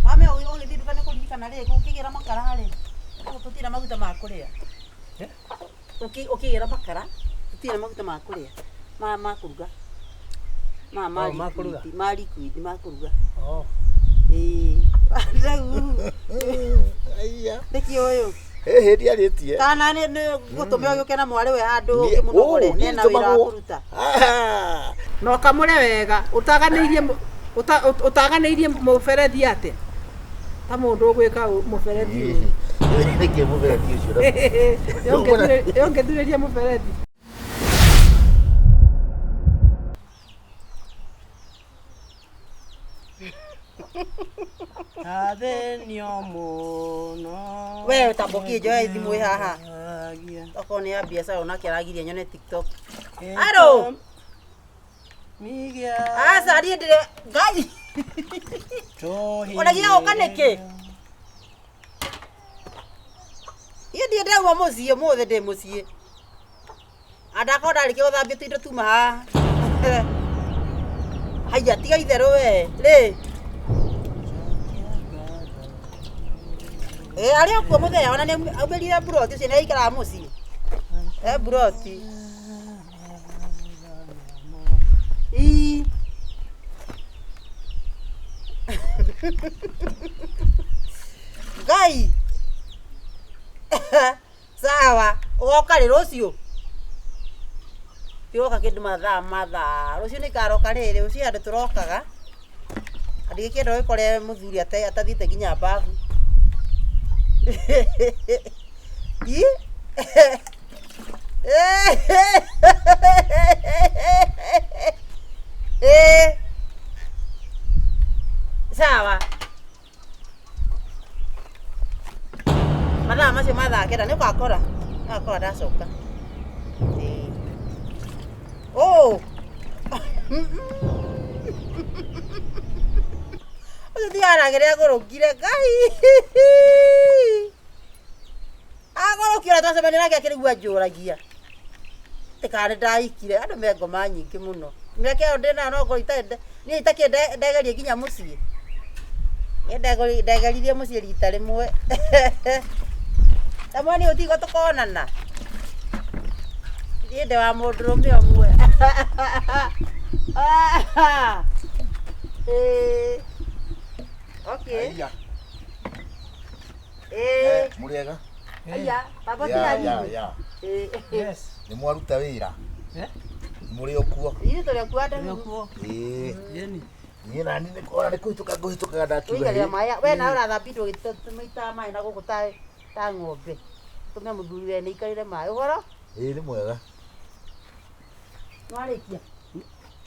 Mame ũgĩthiĩ nduka nĩ kũririkana rĩ ũkĩgĩra makara rĩ. Tũtira maguta ma kũrĩa. Ũkĩgĩra makara tũtira maguta ma kũrĩa. Ma kũruga. Ma kũruga. Ma liquid ma kũruga. Rĩu. Aiya. Nĩkĩ ũyũ? Hĩndĩ arĩtie. Kana nĩ gũtũme ũgĩũke na mwarĩ we handũ ũkĩmũnogore nena wĩra wa kũruta. No kamũre wega utaganĩirie mũberethi atĩa? Ta mũndũ ũgwĩka mũberethi ũyũ. Nĩkĩ mũberethi ũcio? Yongethurĩria mũberethi. Athenio mũno. We ũtambokie njoe thimũ haha. Okorwo nĩ ya biacara onake aragiria nyone TikTok. Alo. Migia. Asa ndiye ndire Ngai. Unagia ukaneke. Iyo ndiye ndauma muciĩ mothe ndĩ muciĩ. Andako ndarĩkia gũthambia tũindo tuma haha. Haya tiga itherũ we. Rĩ. Arĩa kuo mũthenya ona nĩ aumĩrire buroti ũcio nĩ aikaraga muciĩ. Buroti. Ngai. Sawa, ugoka rĩ rũciũ. Tioka kĩndũ mathaa. Rũciũ nĩ karoka rĩrĩ, rũciũ andũ tũrokaga. Andĩ kĩndũ gĩkore mũthuri atathiĩte nginya babu. Sawa. Mathaa macio mathakĩra nĩ ũgakora. Ũgakora ndacoka. Ũcio thiaragĩre agũrũkire Ngai. Agũrũkire twacemania nake akĩrigua njũragia. Tikare ndaikire andũ me ngoma nyingĩ mũno. Mĩaka ĩyo ndĩna no ngoro niĩ itakĩ ndegerie nginya mũciĩ. Ndegeririe mũciĩ rita rĩmwe. Tamani ũtigo tũkonana. Ndiende wa mũndũrũme ũmwe. Okay. Mũrĩega. Aya, baba tiari. Yes. Nĩ mwaruta wĩra. Mũrĩ okuo. Ĩĩ tũrĩ kuo andũ okuo. Yeni. Niĩ nani nĩ kora nĩ kũhĩtũkaga ndakiuga. Ũigaria maya, we na ũrathambirwo gĩtũmĩta maĩ na gũkũ ta ng'ombe. Tũme mũthuri we nĩ ikarire maĩ. Ũhoro? Nĩ mwega. Nĩwarĩkia.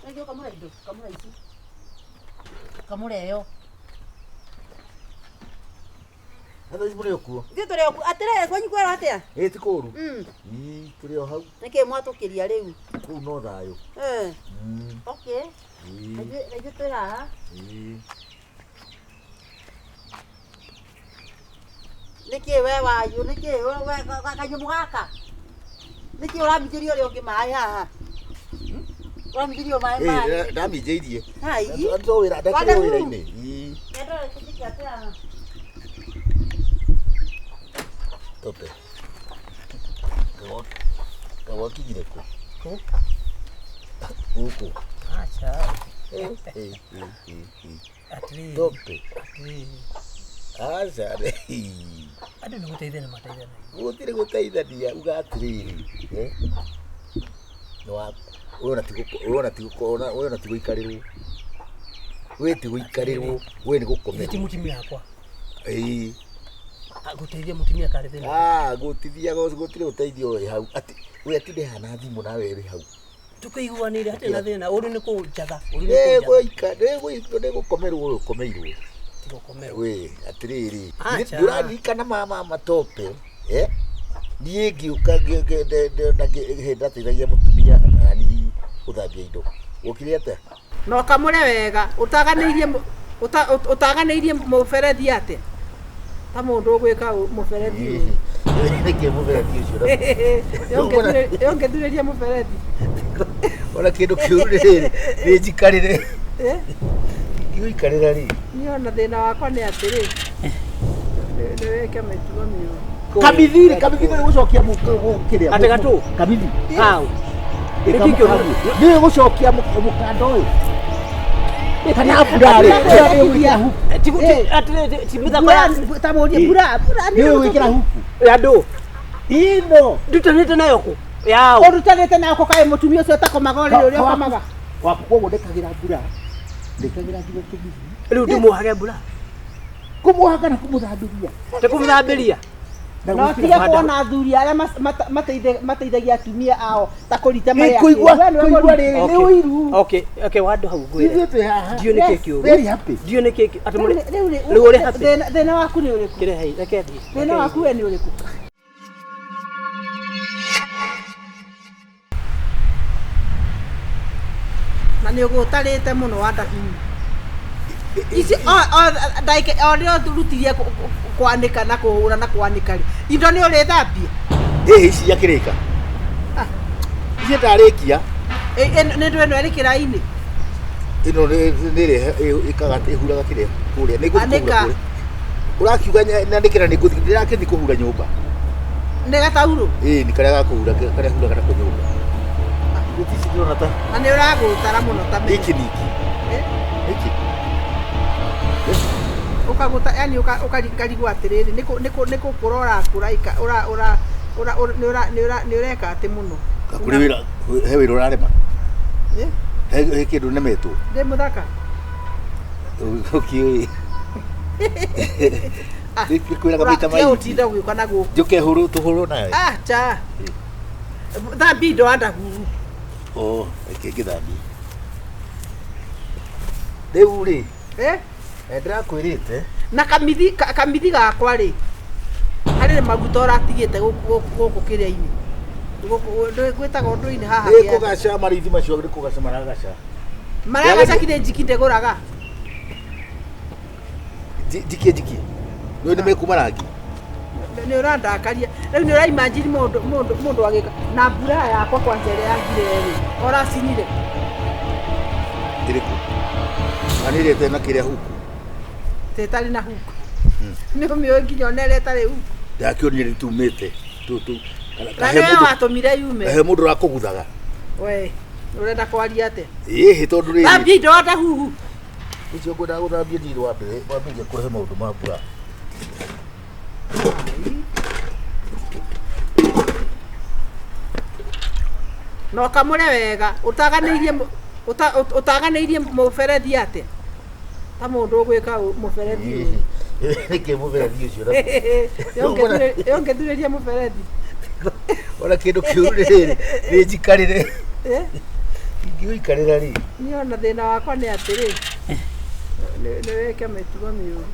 Nĩngĩ kamũra indo, kamũra ici. Kamũra ĩyo. Nĩ mũrĩ okuo. Ithuĩ tũrĩ okuo. Atĩrĩ, kwanyu kwera atĩa? Ti kũũru. Tũrĩ o hau. Nĩkĩ mwatũkĩria rĩu? Kũu no thayũ. Okay. Nĩngĩ twĩ haha. Nĩkĩ we wanyu, nĩkĩ we kanyamũ gaka? Nĩkĩ ũraminjĩria ũrĩa ũngĩ maĩ haha? Ũraminjĩrio maĩ. Ndaminjĩirie. Hai. Ndakĩrĩ wĩra-inĩ. Nĩndora kĩndũ atĩa haha. Tope. Kawa kinyire ku. Huko. Acha. Atri. Tope. Acha. Ade no gũteithania. Gũtirĩ gũteithania uga atiriri. No wona ti gũikarirwo. We ti gũikarirwo, we nĩ gũkomera. Ti mutimia yakwa. Gũteithia mutumia karĩ thĩna. Gũtithia gũtirĩ ũteithio ũrĩ hau. Ati we ati ndehana thimũ nawe ũrĩ hau. Tũkĩiguanĩire hatarĩ na thĩna, ũrĩ nĩ kũnjatha, nĩ gũkomerwo ũyũ ũkomeirwo. Ti gũkomerwo. We atĩrĩrĩ. Ndũraririkana mama matope. Niĩ ngĩũka ndateithagia mũtumia nani gũthambia indo. Ũkire atĩa? No kamũre wega, ũtaganĩirie mũberethi atĩa? Ta mũndũ ũgwĩka mũberethi ũyũ. Nĩkĩ mũberethi ũcio? Yongethurĩria mũberethi. Ona kĩndũ kĩũru rĩrĩ nĩ njikarĩre. Ingĩgũikarĩra rĩ. Niĩ ona thĩna wakwa nĩ atĩrĩ. Nĩ weke mĩtugo mĩũru. Kabithi nĩ gũcokia kĩrĩa. Ate gatũ. Kabithi. Hau. Nĩ gũcokia mũkanda ũyũ. Kana mbura rĩ. Timutha kwa Tamuria mbura Nĩ wĩkĩra huku. andũ. Ino. Ndutanĩte nayo kũ? Yao. Ũrutanĩte nayo kaĩ mũtumia ũcio ũtakomaga ũrĩa ũrĩa ũkomaga. Koguo ndekagĩra mbura. Ndekagĩra nginya Kabithi. Rĩu ndĩmuohage mbura. Kũmuoha kana kũmũthambĩria. Ndĩkũmũthambĩria. No tiga kuona athuri arĩa mateithagia atumia ao ta kũrita maya. Kũigua rĩrĩ nĩ ũiru. Okay, wandũ hau ngwĩre. Ithuĩ haha. Ndio nĩ kĩkĩ ũguo. Very happy. Ndio nĩ kĩkĩ. Atĩ mũrĩ. Rĩu ũrĩ happy. thĩna waku nĩ ũrĩkũ? Kĩrehe reke thiĩ. Thĩna waku we nĩ ũrĩkũ? Na nĩ ũgũtarĩte mũno Wandahuhu. Ici ndaike orĩo turutirie kwanĩka na kũhũra na kwanĩka rĩ. Indo nĩ ũrĩthambia. Ici yakĩrĩka. Ici ndarĩkia. Nĩ ndũ ĩno ĩrĩ kĩraĩ-inĩ. Ĩno nĩ ĩkaga ĩhuraga kĩrĩa kũrĩa. Nĩ Anĩka. Ũrakiuga nandĩkĩra nĩ ngũthiĩ ndĩrakĩthi kũhura nyũmba. Nĩ gatauro. Nĩ karĩa gakũhura karĩa huraga na nyũmba. Gũtici ndĩrona ta. Na nĩ ũragũtara mũno ta Niki. Niki. Ukaguta yani ukarigwo atiriri niko kurora kuraika nĩ ureka ati muno Kakuri wira he wira urarema he kindu nemetwo ndi muthaka ukioi kwira kabita mai utinda gwiuka naguo njuke huru tuhuru nayo cha thambi ndo Wandahuhu ikigithambi riu ri ndĩrakwĩrĩte na kamithi gakwa rĩ harĩ maguta ũratigĩte gũkũ kĩrĩa-inĩ gwĩtaga ũndũ-inĩ haha kũgaca marithi macio nĩ kũgaca maragaca kire njiki ndĩgũraga njiki nĩ nĩmekuma rangi nĩ ũrandakaria rĩu nĩ ũraimagine mũndũ agĩka na mbura yakwa kwanja ĩrĩa yagire rĩ ũracinire ĩrĩkũ anĩrĩte na kĩrĩa huku tetari na huku nĩ ũmĩoĩ nginya onere tarĩ huku ndakĩonire tumĩte kahe watumire yume he mũndũ ũrakũguthaga we ũrenda kwaria atĩa ĩhĩ tondũ rĩrĩ thambia indo Wandahuhu icio ngwendaga gũthambia ndirĩ wambĩrĩria kũrehe maũndũ ma mbura no kamũre wega utaganĩirie mũberethi atĩa ta mũndũ ũgwĩka mũberethi ũyũ nĩkĩ mũberethi ũcio yongethurĩria mũberethi ona kĩndũ kĩũru rĩrĩ nĩ njikarĩre ingĩgũikarĩra rĩ niĩ ona thĩna wakwa nĩ atĩrĩ nĩ wĩke mĩtugo mĩũru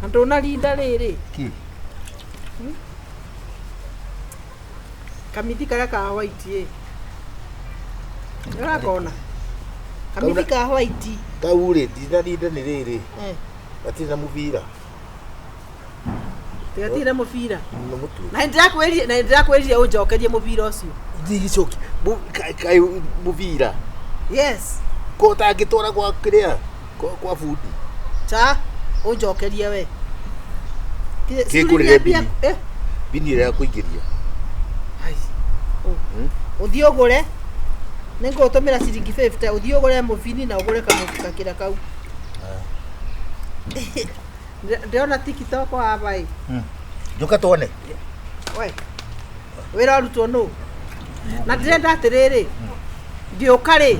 na ndũnarinda rĩrĩ kamithi karĩa ka white ũrakona kamithi ka white kau rĩ ndinarinda nĩ rĩrĩ gatirĩ na mũbira tigatirĩ na mũbira na ndĩrakwĩrire ũnjokerie mũbira ũcio ndigicoki kaĩ mũbira yes ko tangĩtwara gwa kĩrĩa kwa bundi cha ũnjokerie we kĩkũrĩre bini ĩrĩa kũingĩria ũthiĩ ũgũre nĩ ngũtũmĩra ciringi 50 ũthiĩ ũgũre mũbini na ũgũre kamũbika kau ndĩrona TikTok hapa ĩ njoka tuone we wĩra ũrutwo nũ na ndĩrenda atĩrĩrĩ ngĩũka rĩ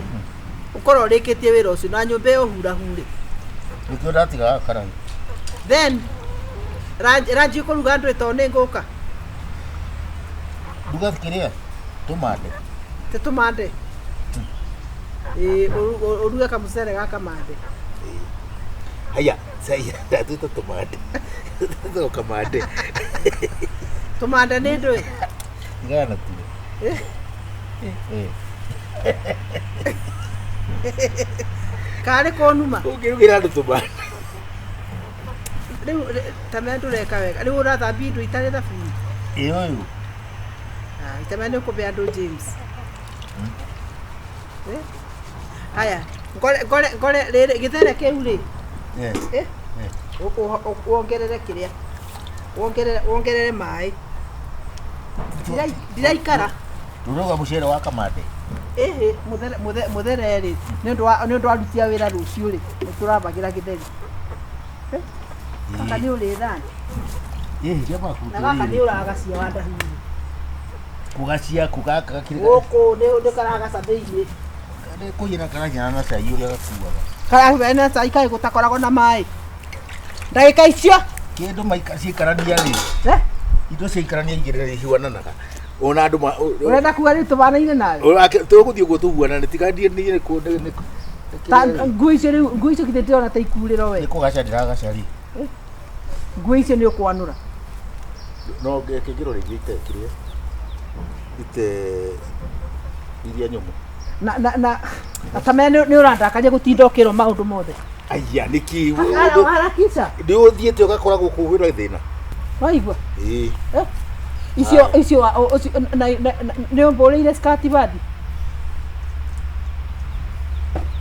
ũkorwo ũrĩkĩtie wĩra ũcio na nyũmba ĩyo hurahure nĩkĩo ndatigaga karamu then ranji ũkũruga ndũ ĩtoo nĩ ngũka nduga kĩrĩa tumande tumande uruge kamũcere gaka mande haya saya ndatuĩte tumande kamande tumande nĩ ndũ ngana tu karĩ kũnuma ũngĩrugĩra andũ tumande rĩu tamenya ndũreka wega rĩu ũrathambia indo itarĩ thabuni ũyũ tamenya nĩ ũkũbe andũ James haya Ngore rĩrĩ gĩthere kĩu rĩ. Wongerere kĩrĩa. Wongerere maĩ. Ndiraikara. Nduruga mucere wa kamande. Muthere rĩ. Nĩ ndo arutia wĩra rũciũ rĩ. Tũrabagira gĩtheri. Kaka nĩ ũrĩ thani. Jamaa kutu. Na kaka nĩ ũragacia Wandahuhu. Kugacia kugaka kiri. Gũkũ nĩ karagaca thĩinĩ. Nĩ kũnyina karanya na cai ũrĩa gakuaga. Karahuga na cai kai gũtakoragwo na maĩ. Ndagĩka icio. Kĩndũ maika cikarania rĩ. Indo cikarania igĩrĩra ihuananaga. Ona andu urenda kuga ni tubanaine nawe tuguthie uguo tuguana ni tigandie ni ku ngui icio kithete ona ta ikuriro we ni kugaca ndiragacari ngui icio ni ukwanura no ngekigiro rigite kiria iria nyumu na atamene ni urandakaje gutinda ukiro maundu mothe aya niki harakisha ndi uthiete ugakora guku wira thina waigua icio nĩ mbũrĩire skati bathi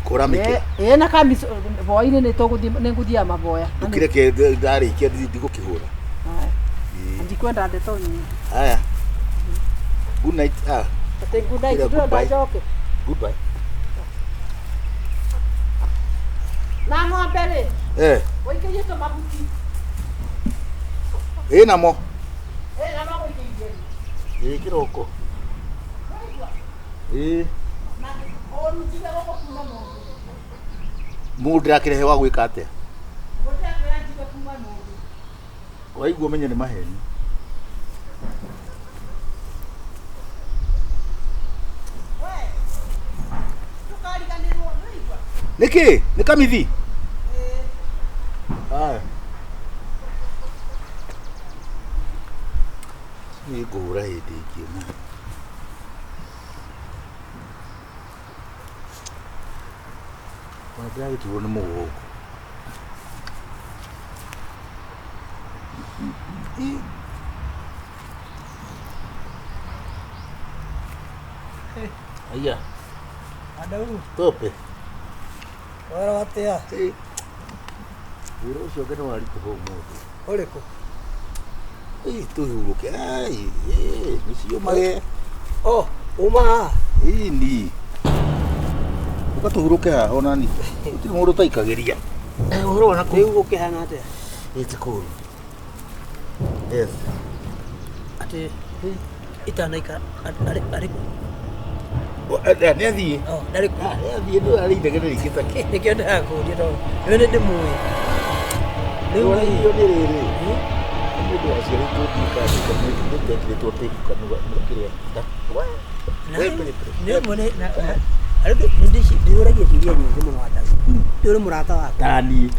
kora mike na kamiso boine nĩ tũgũthiĩ nĩ ngũthiĩ maboya ukireke ndarĩkia ndigũkĩhũra ndikwenda ndeto nyingi haya good night good night ndajoke goodbye na ng'ombe rĩ ũikĩrie tũmahuti namo kiroko mundu akirehe wa gwika atia waiguo menye ni maheni niki ni kamithi ni ngũhũra hĩndĩ ĩngĩ na ndĩragĩturwo nĩ mũgongo aya Wandahuhu tope wara watia wĩra ũcio ũngĩ nĩ waritũha ũmũthĩ ũrĩkũ tuhuruke nĩcio mage uma ini ukatuhuruke haha onani gũtirĩ mũndũ taikagĩria ũhoro wa nakũu rĩu gũkĩhana atĩa ĩtikũru yes atĩ itanaika arĩkũ nĩathiĩ ndarĩkũ nĩathiĩ nĩ arĩindagĩrĩra ikĩtake nĩkĩo ndĩrakũria tondũ rĩu nĩ ndĩmũĩ rĩu rĩo nĩ rĩrĩ mũndũ aciarĩtwo ndikandĩkĩtwo tĩkanũga kĩrĩa ndĩũragia ciũria nyingĩ mũno Wandahuhu ndĩũrĩ mũrata wakwa tani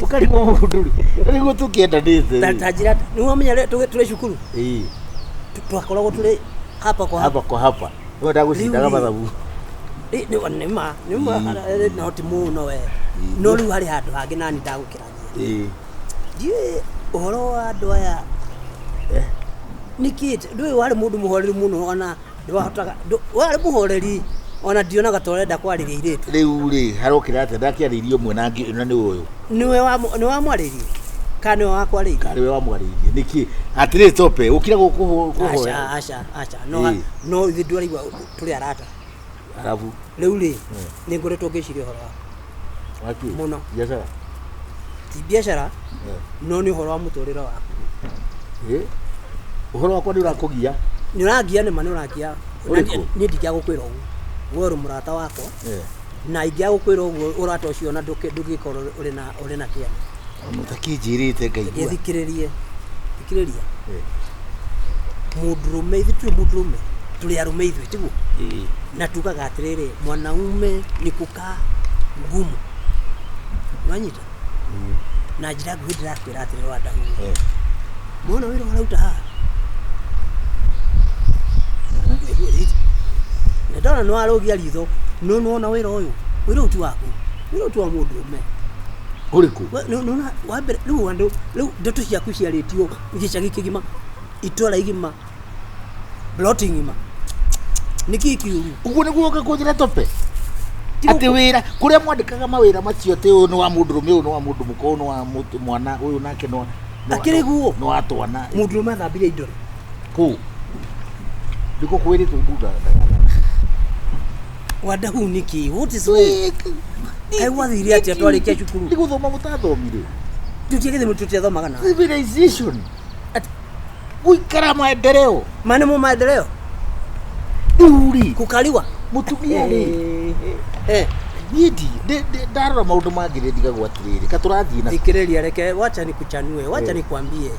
ũkarigwo mũndũ rĩu tũkĩendanĩte ta njĩra nĩwamenya tũrĩ cukuru twakoragwo tũrĩ hapa kwa hapa no ndagũcindaga mathabu nĩma no ti mũno we no rĩu harĩ handũ hangĩ nani ndagũkĩrania ndiũĩ ũhoro wa andũ aya nĩkĩ ndũĩ warĩ mũndũ mũhoreri mũno ona ndwahotaga warĩ mũhoreri ona ndionaga ta ũrenda kwarĩria airĩtu rĩu rĩ harokĩra atĩa ndakĩarĩirie ũmwe na nĩ ũyũ nĩ wamwarĩirie kana nĩwe wakwarĩirie kana nĩwe wamwarĩirie nĩkĩ atĩrĩ tope ũkira gũkũhoya aca no ithuĩ ndũraigua tũrĩ arata arabu rĩu rĩ nĩ ngoretwo ngĩciria ũhoro waku mũno biacara ti biacara no nĩ ũhoro wa mũtũrĩre waku ũhoro wakwa nĩ ũrakũgia nĩ ũrangia nĩma nĩ ũrangia niĩ ndingĩagũkwĩra ũguo we ũrĩ mũrata wakwa na ingĩagũkwĩra ũguo ũrata ũcio ona ndũngĩkorwo ũrĩ na kĩene mũtakĩnjĩrĩte ngaigua thikĩrĩria mũndũrũme ithuĩ tũrĩ mũndũrũme tũrĩ arũme ithuĩ tiguo na tugaga atĩrĩrĩ mwanaume ni kukaa ngumu wanyita na njĩra nguhĩ ndĩrakwĩra atĩrĩrĩ Wandahuhu mwona wĩra ũrauta haha na ndona nĩ warũgia ritho no nĩwona wĩra ũyũ ti waku wĩra ti wa mũndũrũme ũrĩkũ wambere rĩu andũ rĩu ndeto ciaku ciarĩtio gĩcagi kĩgima itũra igima bloti ng'ima nĩkĩ kĩũru ũguo nĩguo ũka kũnjĩra tope ati wira kuria mwandikaga mawira macio te uyu ni wa mundurume uyu ni wa mundu muko uyu ni wa mwana uyu nake no akiri guo no atwana mundurume athambire indo ku ndiko kwiritu buda Wandahuhu niki what is way kai wathire ati atwarikia cukuru ndiguthoma mutathomire tutiege mututhiathomaga na civilization ati uikara maendeleo mane mu maendeleo uri kukaliwa mutumia ri Nidi, ndarora maundu mangire ndigagwa atiriri katurathii na ikireria reke wacha nikuchanue wacha nikwambie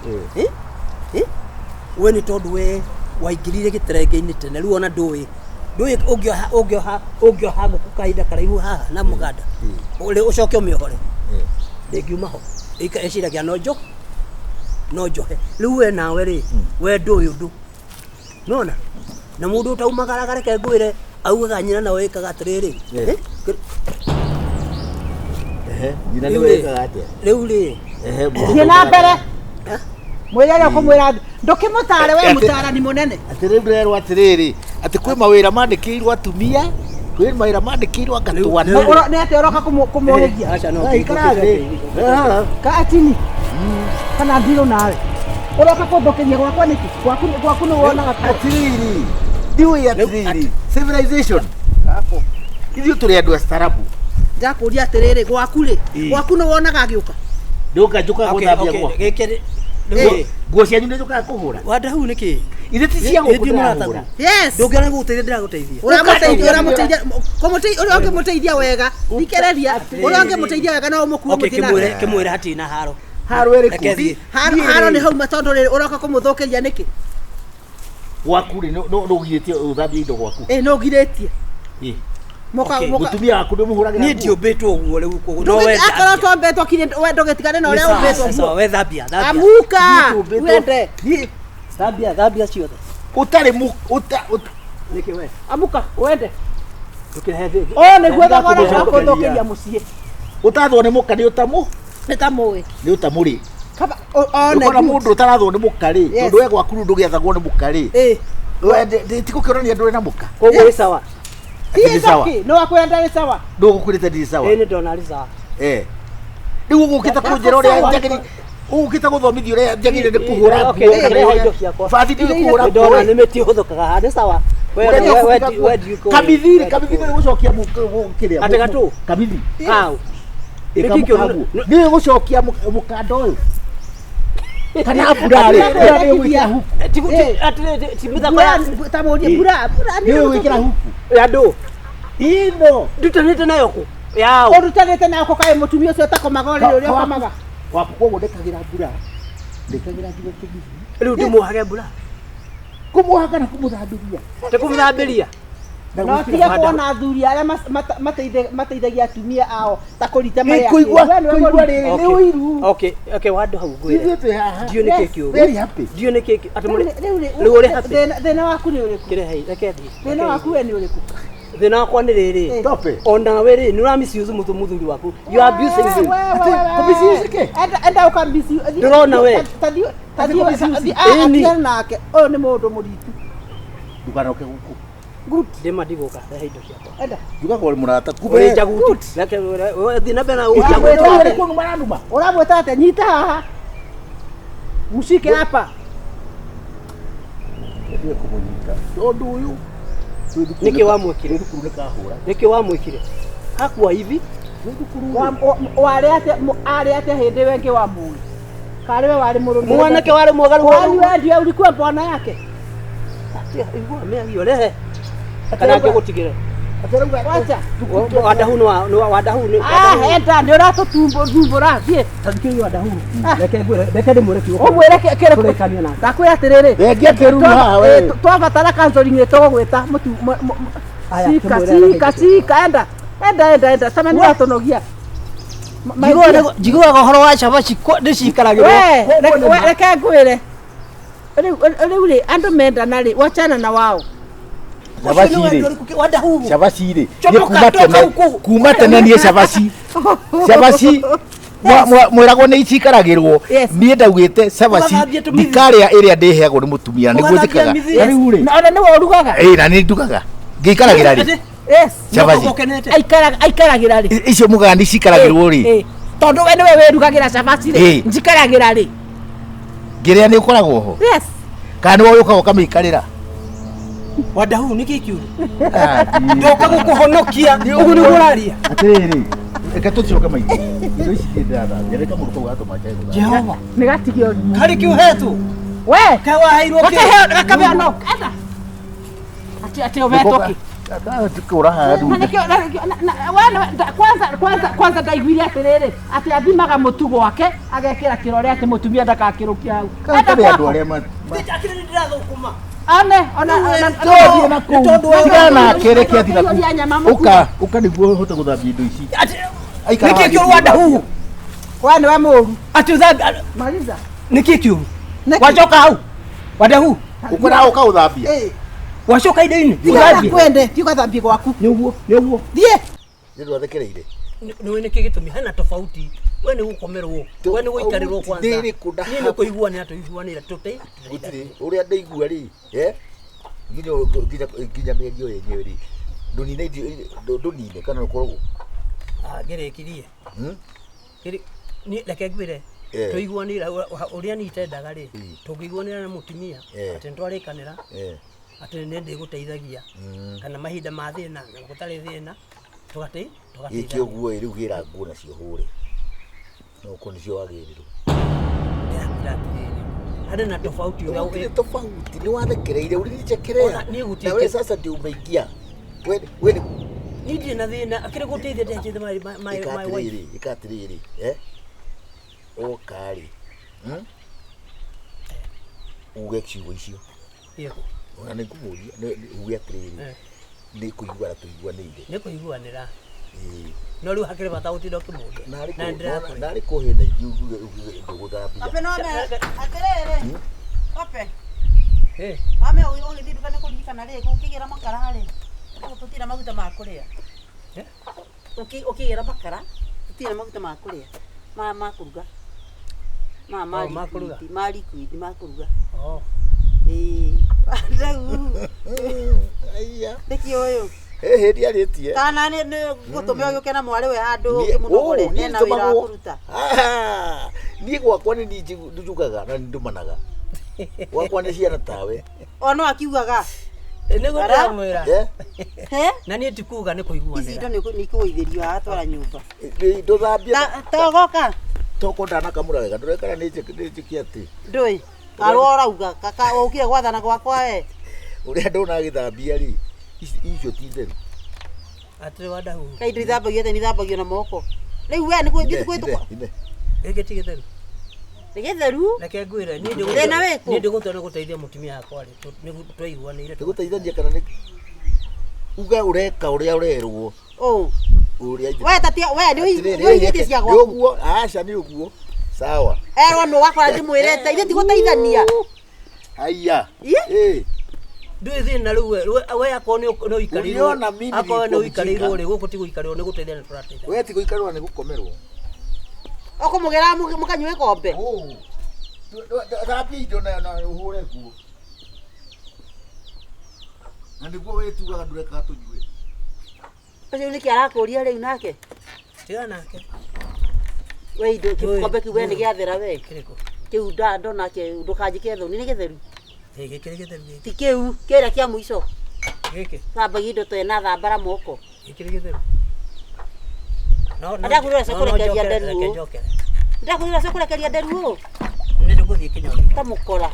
we ni tondu we waingirire giterenge-ini tene riu ona ndui ungioha nguku kahinda karaihu haha na muganda uri ucoke umiohore ndingiumaho iciragia no njohe riu we nawe ri we ndui undu nona na mundu utaumagara reke ngwire augaga nyina na wikaga atiriri nyina ni wikaga atia riu ri thie na mbere mwirere kumwira ndukimutare we mutarani munene atiri ndero atiriri ati kwi mawira mandikirwo atumia kwi mawira mandikirwo agatwana ni ati uroka kumuhigia acha no ka atini kana ndiro nawe uroka kuthukiria gwakwa niki gwaku ni wonaga atiriri ndiwe atiriri civilization hapo ithuĩ tũrĩ andũ astarabu ndakuria atiriri gwaku ni wonaga agiuka nduka njukaga gũthambia gĩkĩ nguo cianyu nĩ njukaga kũhũra Wandahuhu nĩkĩ ithe ti cia gũkũ ndĩrahũra ndũngĩona gũgũteithia ndĩragũteithia ũrĩa ũngĩmũteithia wega thikĩrĩria ũrĩa ũngĩmũteithia wega no ũmũkuo mũthĩ kĩmwĩre hatina haro haro ĩrĩkũ haro nĩ hauma tondũ rĩrĩ ũroka kũmũthũkĩria nĩkĩ gwaku rĩ no ũgirĩtie ũthambie indo gwaku no ũgirĩtie mutumia waku nĩ mũhũragĩra niĩ ndiũmbĩtwo ũguo rĩu no we akorwo twombĩtwo we ndũgĩtigane na ũrĩa ũmbĩtwo we thambia amuka wende thambia ciothe ũtarĩ nĩkĩ we amuka wende ndũkĩrehe thĩ nĩguo thogora wa kũthũkĩria mũciĩ ũtathwo nĩ mũka nĩ ũtamũ nĩtamũĩ nĩ ũtamũrĩ ũkona mũndũ ũtarathwo nĩ mũka rĩ tondũ we gwaku rĩu ndũgĩathagwo nĩ mũka rĩ tikũkĩonania ndũrĩ na mũka koguo ĩ sawa no wakwĩra ndarĩ sawa ndũgũkwĩrĩte ndirĩ sawa nĩ ndona arĩ sawa rĩu ũgũkĩte kũnjĩra ũrĩa njagĩrĩire ũgũkĩte gũthomithia ũrĩa njagĩrĩire nĩ kũhũra nguo bathi nĩ kũhũra nguo ndona nĩ mĩtĩ ũhũthũkaga nĩ sawa kamithi nĩ gũcokia kĩrĩa atĩ gatũ kamithi nĩ gũcokia mũkanda ũyũ kana mbura rĩ tamũrie mbura nĩ gwĩkĩra huku andũ ino ndutanĩte nayo kũ yao ũrutanĩte nayo kũ kaĩ mũtumia ũcio ũtakomaga rĩrĩ ũrĩa ũkomaga waku koguo ndekagĩra mbura ndekagĩra nginya kĩgithi rĩu ndĩmuohage mbura kũmuohaga na kũmũthambĩria kũmũthambĩria no tige kuona athuri arĩa mateithagia atumia ao ta kũrita marĩa kũigua rĩrĩ nĩ ũiru Wandahuhu ngwĩre ndiũ nĩ kĩĩ kĩũru very happy ndiũ nĩ kĩĩ rĩu ũrĩ happy thĩna waku nĩ ũrĩkũ kĩrehe reke thiĩ thĩna waku we nĩ ũrĩkũ thĩna wakwa nĩ rĩrĩ onawe rĩ nĩ ũramisuzu mũthuri waku you are abusing him enda ũkambisi ndũrona we atiana nake ũyũ nĩ mũndũ mũritu ndũkanoke gũkũ ndĩma ndigũka rehe indo ciakwa enda njugaga ũrĩ mũrata ũrĩ njagutu reke thiĩ na mbere na ũramwĩta atĩa nyita haha mshike hapa ndio kumunyita tondu uyu niki wamwikire niki wamwikire hakuwa hivi wale ate hende wengi wa mui kale wale murume mwanake wale mwagaru wale ndio ulikuwa bwana yake igua mimi yolehe kana ngigutigire wacha Wandahuhu henda ndio rato tumbo rathie tadikiri Wandahuhu reke ndimure kiugo umwire kere kurekania na ndakwira atiriri reke keru haha we twabatara counseling ni tugwita mutu sika enda sama ni atonogia jiguaga horo wa cabaci ndicikaragirwo reke ngwire riu andu mendana ri wachana na wao Shabasi kuma tene niĩ Shabasi mwĩragwo nĩ icikaragĩrwo niĩ ndaugĩte Shabasi ndikarĩa ĩrĩa ndĩheagwo nĩ mũtumia nĩguo njĩkaga na rĩu rĩ na nĩ worugaga na nĩ ndugaga ngĩikaragĩra rĩ Yes. Cabaci. Aikaragira ri. Icio mugani cikaragirwo ri. Tondu we niwe wirugagira cabaci ri. Njikaragira ri. Ngiria ni ukoragwo ho. Yes. Kana wowe ukaga kamikarira. Wandahuhu niki kiuru. Ndoka gukuhonokia. Ugu ni guraria. Atiriri. Eka tucoka maiki. Indo ici ndada. Ngereka muruko gato macha. Jehova. Nigatigio. Kari kiuhetu. We. Kawa hairwo ki. Akabia no. Enda. Ati obetoki. Ata tukura hadu. Kwanza ndaiguire atiriri ati athimaga mutu gwake agekira kirore ati mutumia ndakakirukia hau. Enda andu aria ma. Akiri ndirathukuma. Ona tondu tigana kerekia thina uka niguo hote guthambia indo ici. Niki kiuru Wandahuhu. Wewe ni wa muru. Ati uthambi maliza. Niki kiuru. Wachoka hau. Wandahuhu. Ukora uka uthambia. Wachoka indo-ini. Uthambia kwende, ti ugathambia gwaku. Niguo. Thie. Ndio wathekereire. Ni niki gitumi hana tofauti. We ni gukomerwo. We ni guikarirwo kwanza. Ni kuigua ni atuiguanira tuti. Gutiri uria ndaigua ri, nginya mĩario yenyewe ri. Ndunine kana ukoragwo. Ngerekirie. Ni reke ngwire. Tuiguanira uria ni itendaga ri. Tungiguanira na mutumia. Ati ntwarikanira. Ati ni ndiguteithagia. Kana mahinda ma thina, gutari thina. Tugati. Iki uguo riu gira nguo nacio hure. No konicio wagirirwo. Hada na tofauti uria tofauti ni wathekereire urichekerea. Na wewe sasa ndio umeingia. Wewe ni na thina akire guteithia ndechithe my wife. Ikatiriri, okari. Uge kiugo icio. Yego. Ona ni kumuria uge atiriri. Ni kuigua tuiguanire. Ni kuiguanira. No riu hakire bata utindo kimundu. Na ri kuhina igiugu nduguthambia. Ape no me atiriri. Ope. Ame ugithiruka ni kuririkana ri kukigira makara ri. Tutira maguta ma kuria. Ukigira makara, tutira maguta ma kuria. Ma kuruga. Ma kuruga. Ma liquid ma kuruga. Wandahuhu. Aiya. Deki oyo. Hedi aritie. Kana ni gutume oyo na mwari we handu kimunogore nena wira wa kuruta. Ni gwakwa ni njugaga na ndumanaga. Gwakwa ni ciana tawe. Ono akiugaga. Ni gutamwira. Na ni tikuga ni kuiguanira. Ici ni kuithirio atwara nyumba. Nduthambia. Togoka. Toko ndana kamura wega ndurekana ni njiki ati. Ndui. Arora uga kaka ukire gwathana gwakwa we. Uria ndona githambia ri. Icio ti theru. Atire Wandahuhu. Kaidi thambagia te ni thambagio na moko. Riu we ni kwithio kwitwa. Ege ti githeru. Ni githeru? Reke ngwire ni ndigutwara guteithia mutumia yakwa ri. Ni twaiguanire. Tiguteithania kana ni uga ureka uria urerwo. Uria. We tatia we ni uigite cia gwaku. Uguo aca ni uguo. Sawa. No wakora ndimwirete ithe tiguteithania. Aiya. Ndui thina riu we akwa no uikarirwo. Akwa no uikarirwo ri guku ti guikarirwo ni guteithia ni turateithia. We ti guikarirwo ni gukomerwo. Okumugera mukanywe kombe. Thambia indo na uhure nguo. Na niguo wetugaga ndureka tunyue. Ucio ni kiarakuria riu nake. Tiga nake. We indo kikombe kiu we ni giathera we. Kiu ndona ke ndukanjike thoni ni githeru. Gikiri githeru. Ti kiu kira kia muico. Giki. Thambagi indo twena thambara moko. Gikiri githeru. Ndakurira kurekeria nderu. Ndakurira kurekeria nderu. Ni nduguthie kinyori. Tamukora.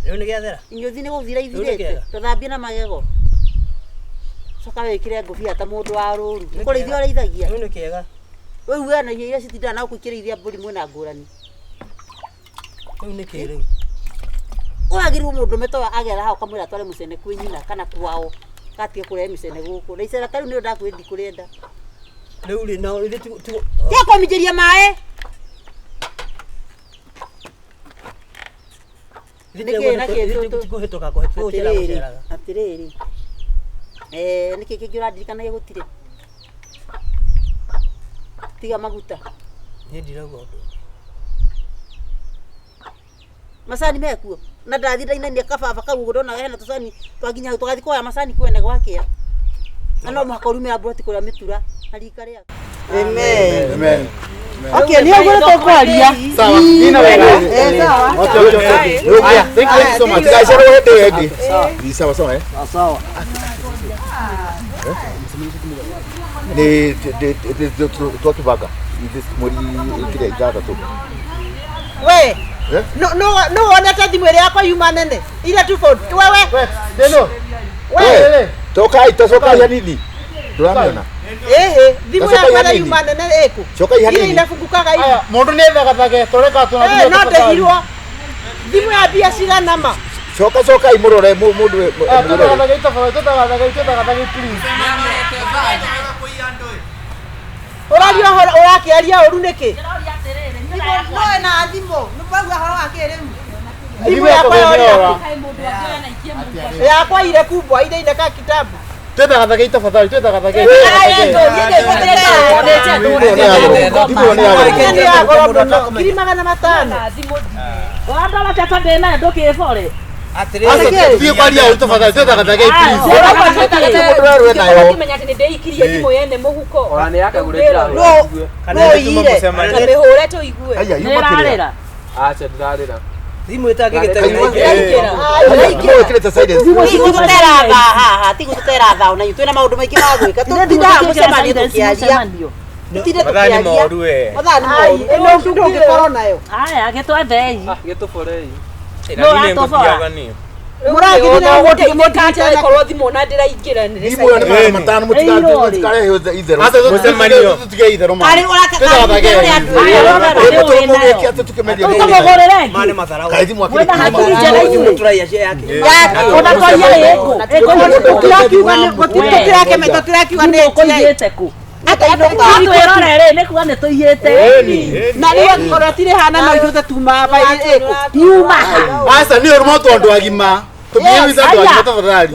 Riu ni giathera. Inyothi ni guthira ithirite. Tuthambie na magego. Coka wikire ngubia ta mundu wa ruru. Kurithio reithagia. Riu ni kiega. Wewe we na iria citinda na gukirithia mburi mwena ngurani. Riu ni kiri. Uragirwo mundu metoa agera hao kamwira tware mucene kwi nyina kana kwao. Gatie kure mucene guku. Na icera tariu ni ndakwendi kurenda. Riu ri na ithe tu. Tia komijeria mae. Tikuhituka kuhituka guceraga. Atiriri. Niki kingi uradirikana gutire. Tiga maguta. Ni ndirago undu. Masani mekuo. Na ndathi ndaina ni kababa kau ndona hena tusani twaginya tugathi kwa masani kwene gwakia. Ano makorumira broti kuria mitura harika ria. Amen. Okay, ni agora to kwaria. Sawa. Nina wewe. Sawa. Okay. Thank you so much. Guys, ready. Sawa. Sawa. Ni tukibaga. This muri kile ijaga tu. We. No ona tadi mwere yako yuma nene. Ile tu phone. Wewe. Neno. Wewe. Toka ya nini? Tunaona. Dimu ya kwala yuma nene eko. Choka ya nini? Ile inafungukaga hivi. Mundu nenda gathage toreka tuna. No ndehirwo. Dimu ya bia cira nama. Choka imurore mundu. Tutagathage please. Orario orakiaria oru niki. No na thimo, nupagwa horo akere. Dimu ya kwala yakwa ile kubwa ile inaka kitabu. Tutagathage tafadhali, tutagathage. Kirima na matano. Wanda watata ndena ndokifore. Atiriri kwaria utafadhali, tutagathage please. Kimenya ati ndeikirie thimo yene muhuko. Orane yakagurira. No ire. Kamihore to igue. Aya yumakirira. Acha ndarira. Thimu itake gitego. Kireta silence. Tigutera haha, tigutera tha na twina maundu maingi ma gwika. Tutida mucemania tukiaria. Tutida tukiaria. Mathani moru we. Mathani moru. Eno kindo ngikoro nayo. Aya getwethei. Gituforei. No atofora. Muragirira wote mukatira korwo thimo na ndiraingira ni. Thimo yo ni matano mutikare ither. Asa tucemanio. Tutige ither ma. Ari urataka. Tukamogorere. Mane matharau. Kaithi mwakiri. Wena hakiri jana inywe. Turaia cia yake. Ona twaye eko. Tukiakiuga ni gotirakiuga ni gotirakiuga ni koyete ku. Ata idoka. Twirorere ni kuga ni tuyite. Na ri korotire hana no ithu tuma ba eko. Yuma. Asa ni orumo tondu agima. Tubiwiza tondu agima tafadhali.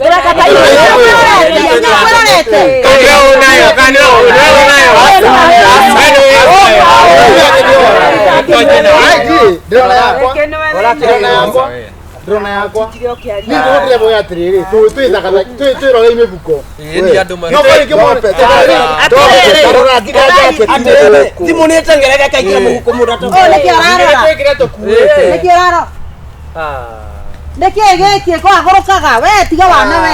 Drona yakwa. Ni ngotire boya atiriri. Twithaga twirore imibuko. Ni andu ma. No kwari kimope. Thimu ni tengerega kaikira muhuko murato. Niki arara. Twikire tukuite. Niki arara. Niki giki kwa gorokaga we tiga wana we.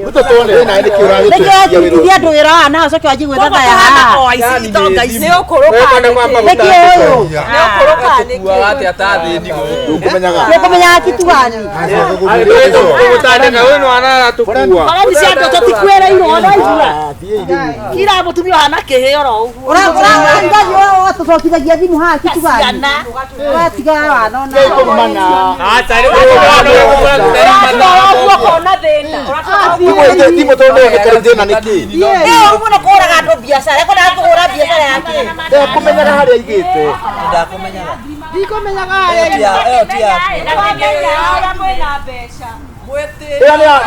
Utotone na niki urari tu. Niki andu wira wana acoke wanji gwetha ya ha. Aici tonga ici ni ukoroka. Niki uyu. Ni ukoroka niki. Ate atathi ndigo. Ukumenyaga. Nikumenyaga kitu gani? Utandika wenu anara tukua. Bara ni cia ndoto tikwera iro ona igura. Kira mutumia hana kiheo ro uguo. Ura ngaji wa tutokithagia thimu ha kitu gani? We tiga wana ona. Kumana. Acha ni Kona thina. Timo tondu ni karinde na niki. Yo muno koraga ndo biashara ko na kugura biashara yake. Kumenyaga haria igite. Ndakumenyaga. Ndikomenyaga Eyo tia.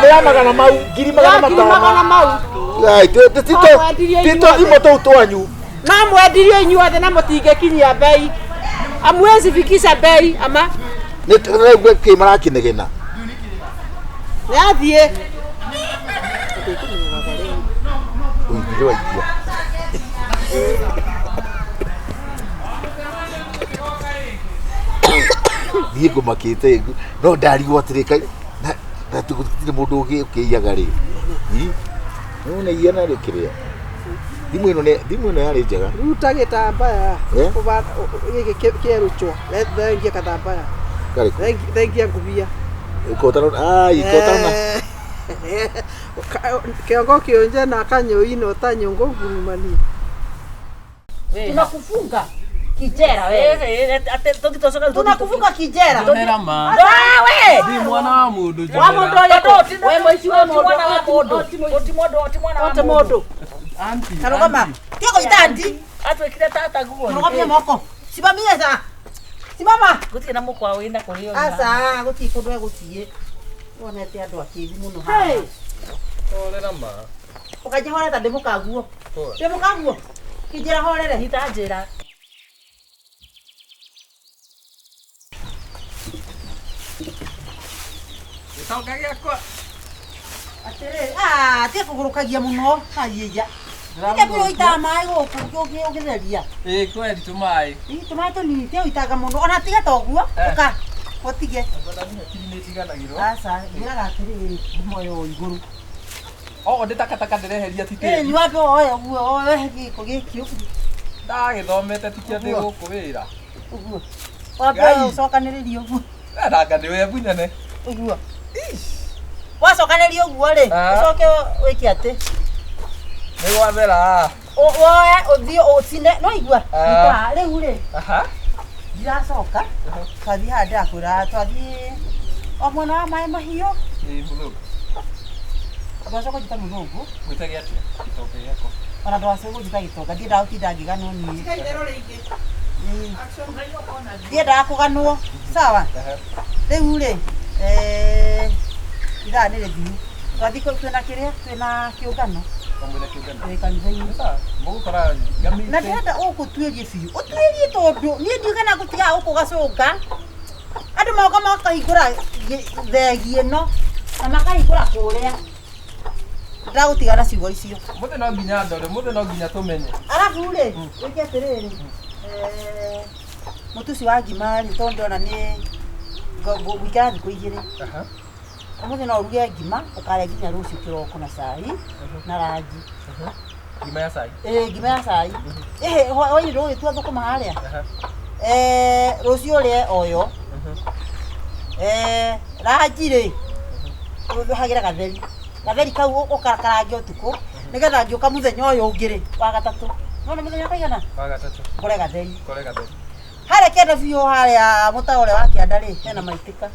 Ya magana mau, ngiri magana matano. Ai, tito thimo tu twanyu. Na mwendirio inyuothe na mutingekinyia bei. Amwezi fikisha bei ama Ni rĩu kĩ marakinegena. yathie. Uingire waikia. Thiĩ ngũmakĩte no ndarigwo atĩrĩ na tũgũtirĩ mũndũ ũkĩiyaga rĩ. Nĩ iana rĩ kĩrĩa. Thimũ ĩno yarĩ njega. Ruta gĩtambaya. Gĩkĩ kĩeruchwa. Thengia katambaya. Thengia ngubia. Ikotana. Kiongo kionje na kanyoino utanyongo gurumani. Tunakufunga kijera wewe. Tunakufunga kijera. Nderama. Wewe. Ndi mwana wa mundu. Wa mundu yo. Wewe mwishi wa mundu. Oti mundu. Anti. Karogama. Kiko itandi. Atwekire tata guo. Turogomye moko. Simamia sa. Simama. Gutie na mukwa wina kurio. Asa guti kundwe gutie. Wonete andu akithi muno ha. Nderama. Ukaje hore ta ndemukaguo. Ndemukaguo. Kijera horere Hitajira. Coka giakwa. Atere, tie kugurukagia muno. Aiyia. Nĩ mbere ũitaga maĩ gũkũ ũgĩtheria. Kweli tumai. Tũmaĩ tũnini tie ũitaga mũno. Ona tiga ta ũguo. Ũka. Ũtige. Aca, ngĩraga atĩrĩrĩ, moyo igũrũ. Ndĩ takataka ndĩreheria ti tĩri. Nĩ wambe oya ũguo, oya gĩko gĩkĩ. Ndagĩthomete ti atĩ gũkũ wĩra. Ũguo. Wambe ũcokanĩrĩrie ũguo. Ndanga nĩ we bunene. Ũguo. Wacokanĩria ũguo rĩ, ũcoke wĩke atĩ. Nĩ gwathera. Woe ũthiĩ ũcine, no igua. Rĩu rĩ. Ndiracoka. Twathiĩ haha ndĩrakwĩra twathiĩ o mwena wa maĩ mahiũ. Mũthũngũ. Ndwacoka njĩta mũthũngũ. Gwĩtage atĩa? Gĩtonga gĩakwa. Ona ndwacoka njĩta gĩtonga, ndiendaga gũtinda ngĩganwo niĩ. Ndiendaga kũganwo. Sawa. Rĩu rĩ, ithaa nĩ rĩthiru. Twathiĩ twĩna kĩrĩa? Twĩna kĩũngano. Kanitha-inĩ. Na ndĩrenda ũgũtuĩrie biũ. Ũtuĩrie tondũ niĩ ndiugana gũtigaga gũkũ gacũnga. Andũ moka makahingũra thegi ĩno na makahingũra kũrĩa. Ndagũtigana ciugo icio. Mũthĩ no nginya ndore, mũthĩ no nginya tũmenye. Arabu rĩ, wĩke atĩrĩrĩ. Mũtu ũcio wa ngima rĩ, tondũ ndona nĩ ngũikara thikũ igĩrĩ. Mũthĩ no ũruge ngima, ũkarĩa nginya rũciũ kĩroko na cai na rangi. Ngima ya cai? Ngima ya cai. Hwaĩ-inĩ rũgĩtua thũkũma harĩa. Rũciũ ũrĩe oyo. Rangi rĩ, ũhagĩra gatheri. Gatheri kau ũkakarange ũtukũ, nĩgetha ngĩũka mũthenya ũyũ ũngĩ rĩ, wa gatatũ. Nona mũthenya kaigana? Wa gatatũ. Ngore gatheri. Ngore gatheri. Harĩa kĩanda biũ harĩa mũta ũrĩa wa kĩanda rĩ, hena maitĩka.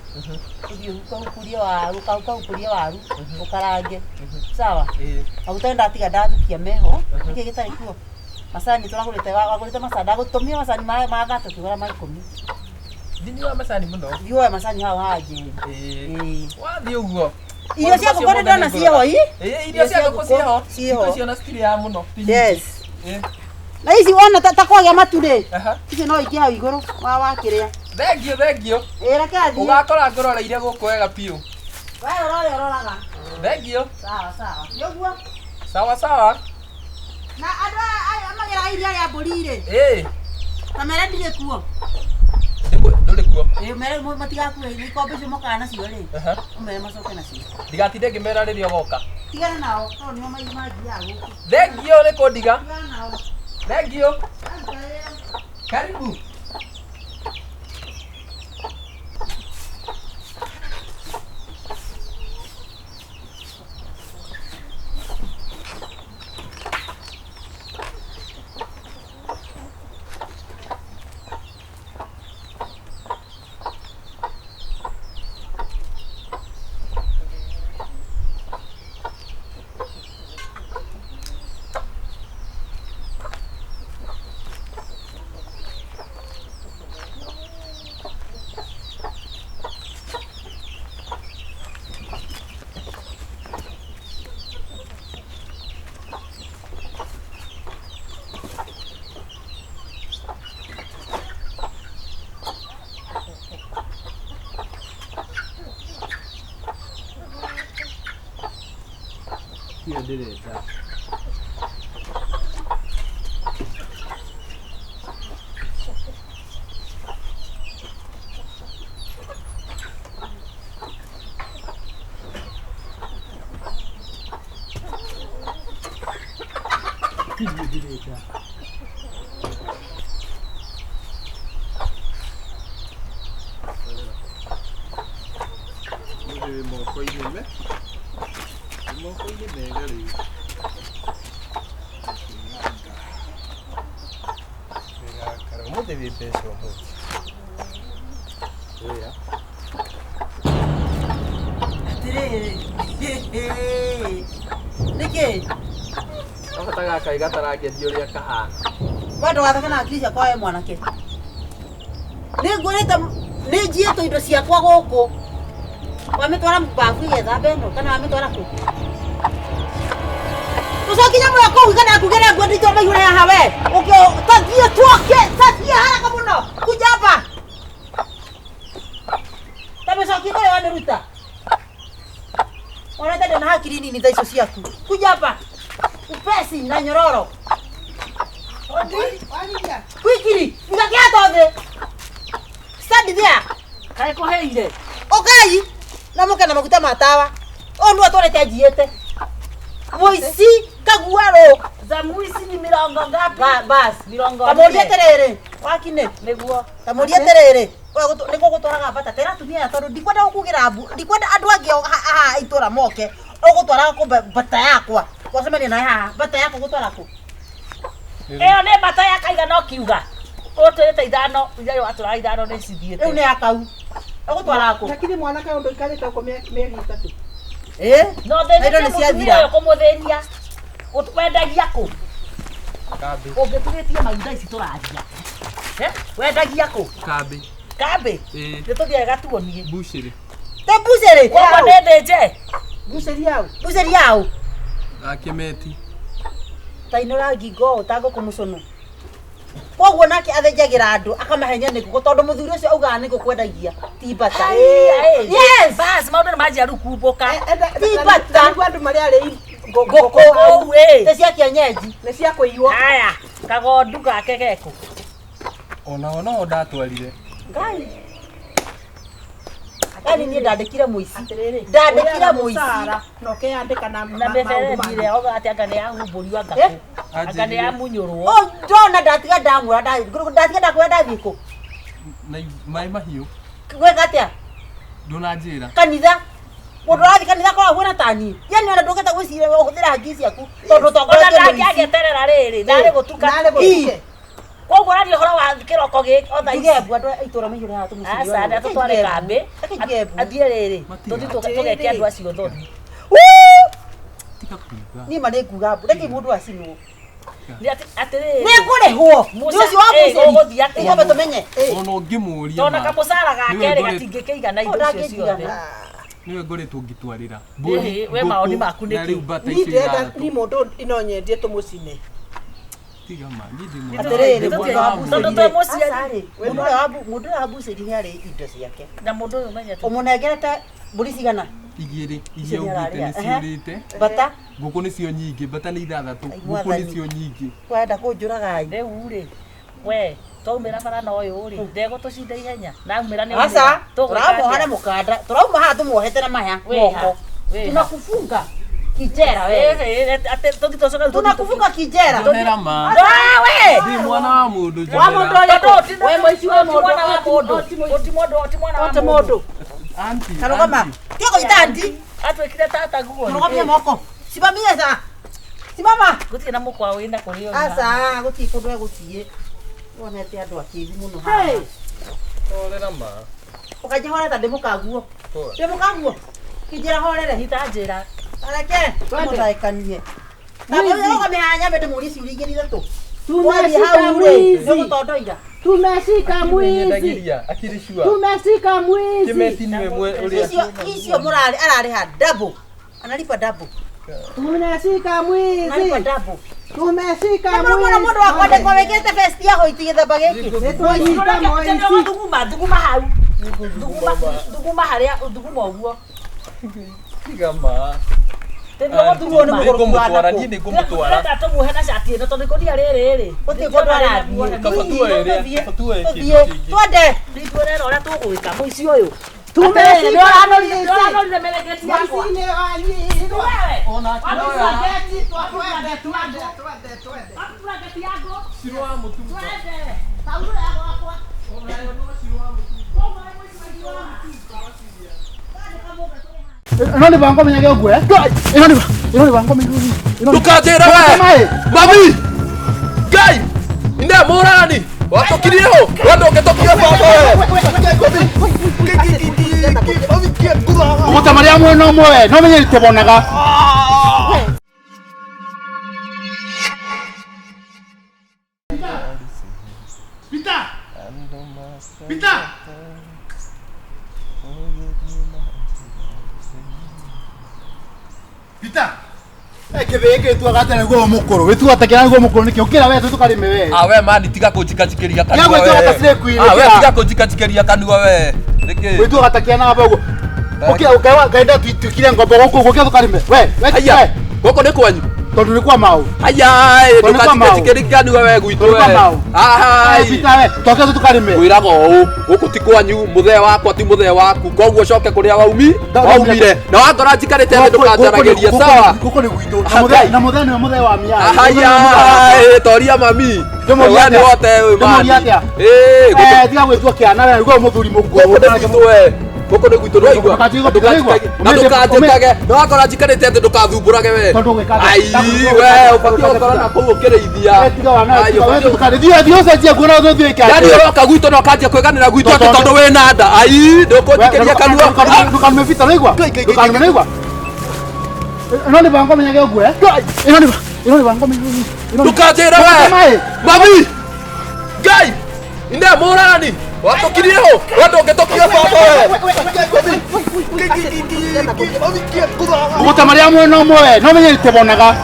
Ũthiĩ ũkahukurie waru, ũkahukurie waru, ũkarange. Sawa? Maguta ndatiga ndathukia meho, nĩkĩ gĩtarĩ kuo. Macani tũragũrĩte, wagũrĩte macani, ndagũtũmia macani ma 3 kĩgũra ma 10. Ndinyua macani mũno. Ndiũĩ macani hau hanjĩ. Wathiĩ ũguo. Irio cia ngũkũ ndĩrona ciĩho ii. Irio cia ngũkũ ciĩho. Ciĩho. Icio na citirĩ ya mũno. Yes. Na ici wona ta kwagĩa matu rĩ. Icio no ingĩ hau igũrũ wa kĩrĩa. Thengio. Reke athiĩ. Ũgakora ngũroreire gũkũ wega biũ. Wee ũroraga. Thengio. Sawa. Nĩguo. Sawa. Na andũ aya magera iria rĩa mbũri rĩ. Na mere ndirĩ kuo. Ndũrĩ kuo. Mere matigakue nĩ ikombe icio mokaga nacio rĩ. Ũmere macoke nacio. Ndigatinde ngĩmera rĩrĩa ũgoka. Tigana nao, tondũ nĩo mathiaga gũkũ. Thengio nĩ kũndiga. Tigana nao. Thengio. Karibu. Hiyo ndireta. Hiyo ndireta. Moko-inĩ me. Moko-inĩ mega rĩu. Ũmũthĩ wĩ mbeca ũmũthĩ. Oya. Atĩrĩrĩ. Nĩkĩ? Gabata gaka ĩgatarangerio ũrĩa kahana. Wee ndũgatheke na akiri ciakwa wee mwanake. Nĩngũrĩte nĩnjiĩtwo indo ciakwa gũkũ. Wametwara mbavu igethamba ĩno kana wametwara kũ? Ucokinya mũno kũu kana ngugĩre nguo nditũ maihũre haha we. Tathiĩ tuoke, tathiĩ haraka mũno. Kuja hapa. Tamecokia kũrĩa wamĩruta. Ona tena na hakiri nini za hizo ciaku. Kuja hapa. Upesi na nyororo. Wanidia. Kwikiri, ngakia tothe. Stand there. Kae koheire. Ogai. Na muka na maguta matawa. Onu atwalete ajiete. Moisi Kagure. Za muisi ni mirongo ngapi? Bas, Mirongo. kamuria terere. Wakine. Niguo. Kamuria terere. Niko gutwaraga bata tera tumia tondu ndikwenda gukugira abu. Ndikwenda andu angi itura moke. Ugutwaraga kumbe bata yakwa. Kwasemania na haha bata yako gutwara ku. Eyo ne bata yakaiga no kiuga. Otwete ithano, iria watura ithano ni cithiete. Riu ni akau. Ugutwara ku. Lakini mwanake ndo ikarite uko mieri 3. No thene ni ciathira. Yo kumuthenia. Utwendagia ku. Kambi. Ungitugitie maguta ici turathia. Wendagia ku. Kambi. Kambi. Ni tuthiaga tuonie. Bushiri. Te busere. Kwa nende nje. Buseri yao. Buseri yao. Akimeti. Tainora ngingo utango kumucono. Koguo nake athenjagira andu akamahenya niguo tondu muthuri ucio augaga niguo kwendagia ti bata. Yes, bas maundu ni manjia rukumbuka. Ti bata. Niguo andu mari ari ngoko we. Te cia kienyeji. Ni cia kuiywo. Haya, kagondu gake geko. Ona ndatwarire. Ngai. Ani ni ndandikire muici. Atiriri. Ndandikire muici. No ke andika na mebere dire oga ati anga ni ahumburiwa ngako. Anga ni amunyurwo. Oh, ndona ndatiga ndamura ndatiga ndakwenda thiko. Na mai mahiu. Gweka atia? Ndunanjira. Kanitha. Mundu rathi kanitha kwa huona tani. Yani ona nduketa gwicira uhuthira hangi ciaku. Tondu tongoretio ni muici. Ona ndangiageterera riri, nari gutuka. Nari gutuke. Koguo rari horo wa kiroko giki otha igebu andu itura maiyure ha tumuciri. Asa nda tutware kambi. Athie riri. Tuthi tugekia andu acio thothi. Ni mari nguga mbu reke mundu acinwo. Ni atiriri. Ni kurihwo. Ni ucio wa muciri. Ugothia atia. Ngobe tumenye. Ona ungimuria. Tona kamusara gake gatingikeiga na indo cio ciothe. Niwe ngoretwo ngitwarira. We maoni maku niki. Ni ndenda ni mundu inonyendie tumucine. Tigama, atiriri tondu twe muciari. Mundu wa buciri ni ari indo ciake. Na mundu uyu menyete. Umunengerete mburi cigana? Igiri, iria ugite ni ciurite. Bata. Nguku nicio nyingi, bata ni 6. Nguku nicio nyingi. Kwenda kunjuraga ii. Riu ri. We, twaumira bara na uyu ri. Ndego tucinda ihenya. Na umira ni asa. Turamuhana mukanda. Turamuha tumuohete na maya. Woko. Tunakufunga. Kijera wewe. Ate toki tosoka tunakufunga kijera. Ndera ma. We. Ndi mwana wa mundu. Wa mundu yetu. We moici wa mundu. Mwana wa mundu. Oti mwana wa mundu. Auntie. Karogama. Kiko itandi. Atwekire tata guo. Karogama moko. Simamia za. Simama. Gutie na mukwa wina kurio. Asa gutie kundu gutie. Wonete andu akithi muno ha. Orera ma. Ukaje hora ta ndemukaguo. Ndemukaguo. Kijera horere hitanjira. Arake, tumuthaikanie. Na wewe ukamehanya bete muri ciuri igiri thatu. Tumeshika mwizi. Nigutondoira. Tumeshika mwizi. Akirishua. Tumeshika mwizi. Kimeti niwe uria. Icio murari arariha double. Analipa double. Tumeshika mwizi. Analipa double. Tumeshika mwizi. Mbona mundu wakwende kwegete vest yako itigithamba giki. Nitwanyita mwizi. Nduguma hau. Nduguma haria nduguma uguo. Tigama. Tendo tuo ni mugutwara ni ni kumutwara. Nda tumuhe na shati ino tondu ikodia riri. Uti kodwara kafatue twende. Nditwere ora tugwika muici uyu. Tumeshika mwizi. Anolire melegeti yako. Masine wanyi. Ona kinoya. Twende. Melegeti yako. Siro wa mutumba. Twende. Tauro yako hapo. Ona no siro wa mutumba. Koma muici wa mutumba. Ino ni bango menyage ogwe. Ino ni bango menyage. Tukatera we. Babi. Gai. Inde morani. Watokirio. Watoketokio baba we. Mutamaria mwe no mwe. No menye tebonaga. Pita. Pita. Pita. Kibeke tu agatana go mukuru. Wetu atakira go mukuru niki ukira wetu tukarime we. We mani tiga kujikajikiria kanua we. Yago tu atasire kuire. We tiga kujikajikiria kanua we. Niki. Wetu agatakia na bago. Okay, kaenda tukile ngombe huko ugokia tukarime. We goko nĩ kwanyu tondu ni kwa mau. Aya ndũkatikĩrĩkani we gwitũ we. Pita we toke tukarime. Wĩraga ũũ gũkũ ti kwanyu mũthee wakwa ti mũthee waku koguo coke kũrĩa waumire na wakora njikarĩte thĩ ndũkanjaragĩria sawa. Gũkũ nĩ gwitũ na mũthee nĩ mũthee wa mia. Aya toria mami nĩ wote mami tiga gwĩtua kĩana we nĩguo mũthuri mũkuo. Gũkũ nĩ gwitũ ndwaigua na ndũkanjĩtage na wakora njikarĩte thĩ ndũkathumbũrage we. Ai we ũbatiĩ gũkorwo na kũu ũkĩrĩithia. Yani ũroka gwitũ na ũkanjia kwĩganĩra gwitũ atĩ tondũ wĩna nda. Ai ndũkũnjikĩria kanua. Ndũkarume bita naigua. Ndũkarume naigua. Ĩno nĩ bango menyage ũguo ĩno nĩ bango menyage. Ndũkanjĩra we mami Ngai ine mũrani watũkirie hũ we ndũngĩtũkia baba we gũta marĩa mwena ũmwe we no menye ritebonaga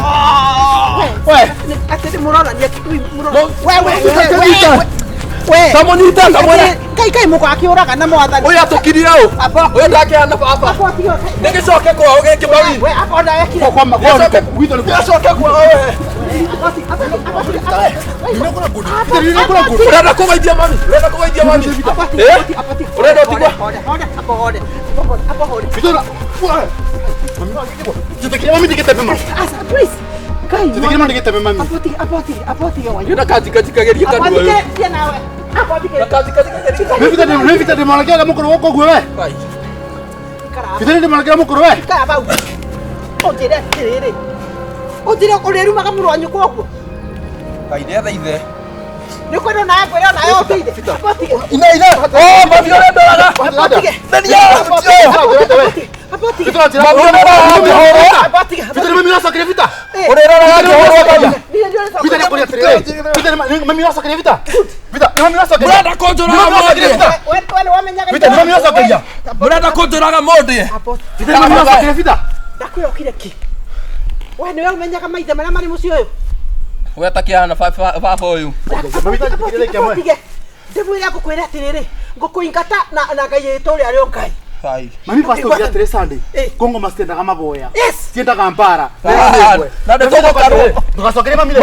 tamũnyita tamwĩra Kai mũko akĩũraga na mwathani ũyũ atũkirie hũ ũyũ ndakĩhana baba nĩ gĩcoke kwao gĩkĩ mami gĩcoke kwao we urenda kũgeithia mami urenda ũtigwa ĩna kanjikajikagĩria kanua Vita de malakega mukuru wako guo we. Vita de malakega mukuru we. Kabau. Otire tirire. Otire koreru makamuru wanyu koguo. Kaide thaithe. Nĩ kwenda nawe kwĩra nawe ũteithe. Ina. Oh, mami ũrendoraga. Nenia. Apoti. Vita tira. Vita mami wasakire vita. Ũrendoraga kĩhoro kanya. Vita de korea tirire. Vita mami wasakire vita. Vita mami wasakire. Mũrenda kũnjũraga mũndĩ. Wewe wamenyaga. Vita mami wasakire. Mũrenda kũnjũraga mũndĩ. Vita mami wasakire vita. Ndakwĩrokire ki. Wewe nĩwe ũmenyaga maithe marĩa marĩ mũciĩ ũyũ. We takĩhana baba ũyũ. Ndĩmwĩra ngũkwĩra atĩrĩrĩ ngũkũingata na Ngai witũ ũrĩa arĩ o Ngai. Mami pastor ya tere Sunday. Kongo mastendaga maboya. Tiendaga mpara. Na ndĩtũgũkarwo. Ndũgacokere mami.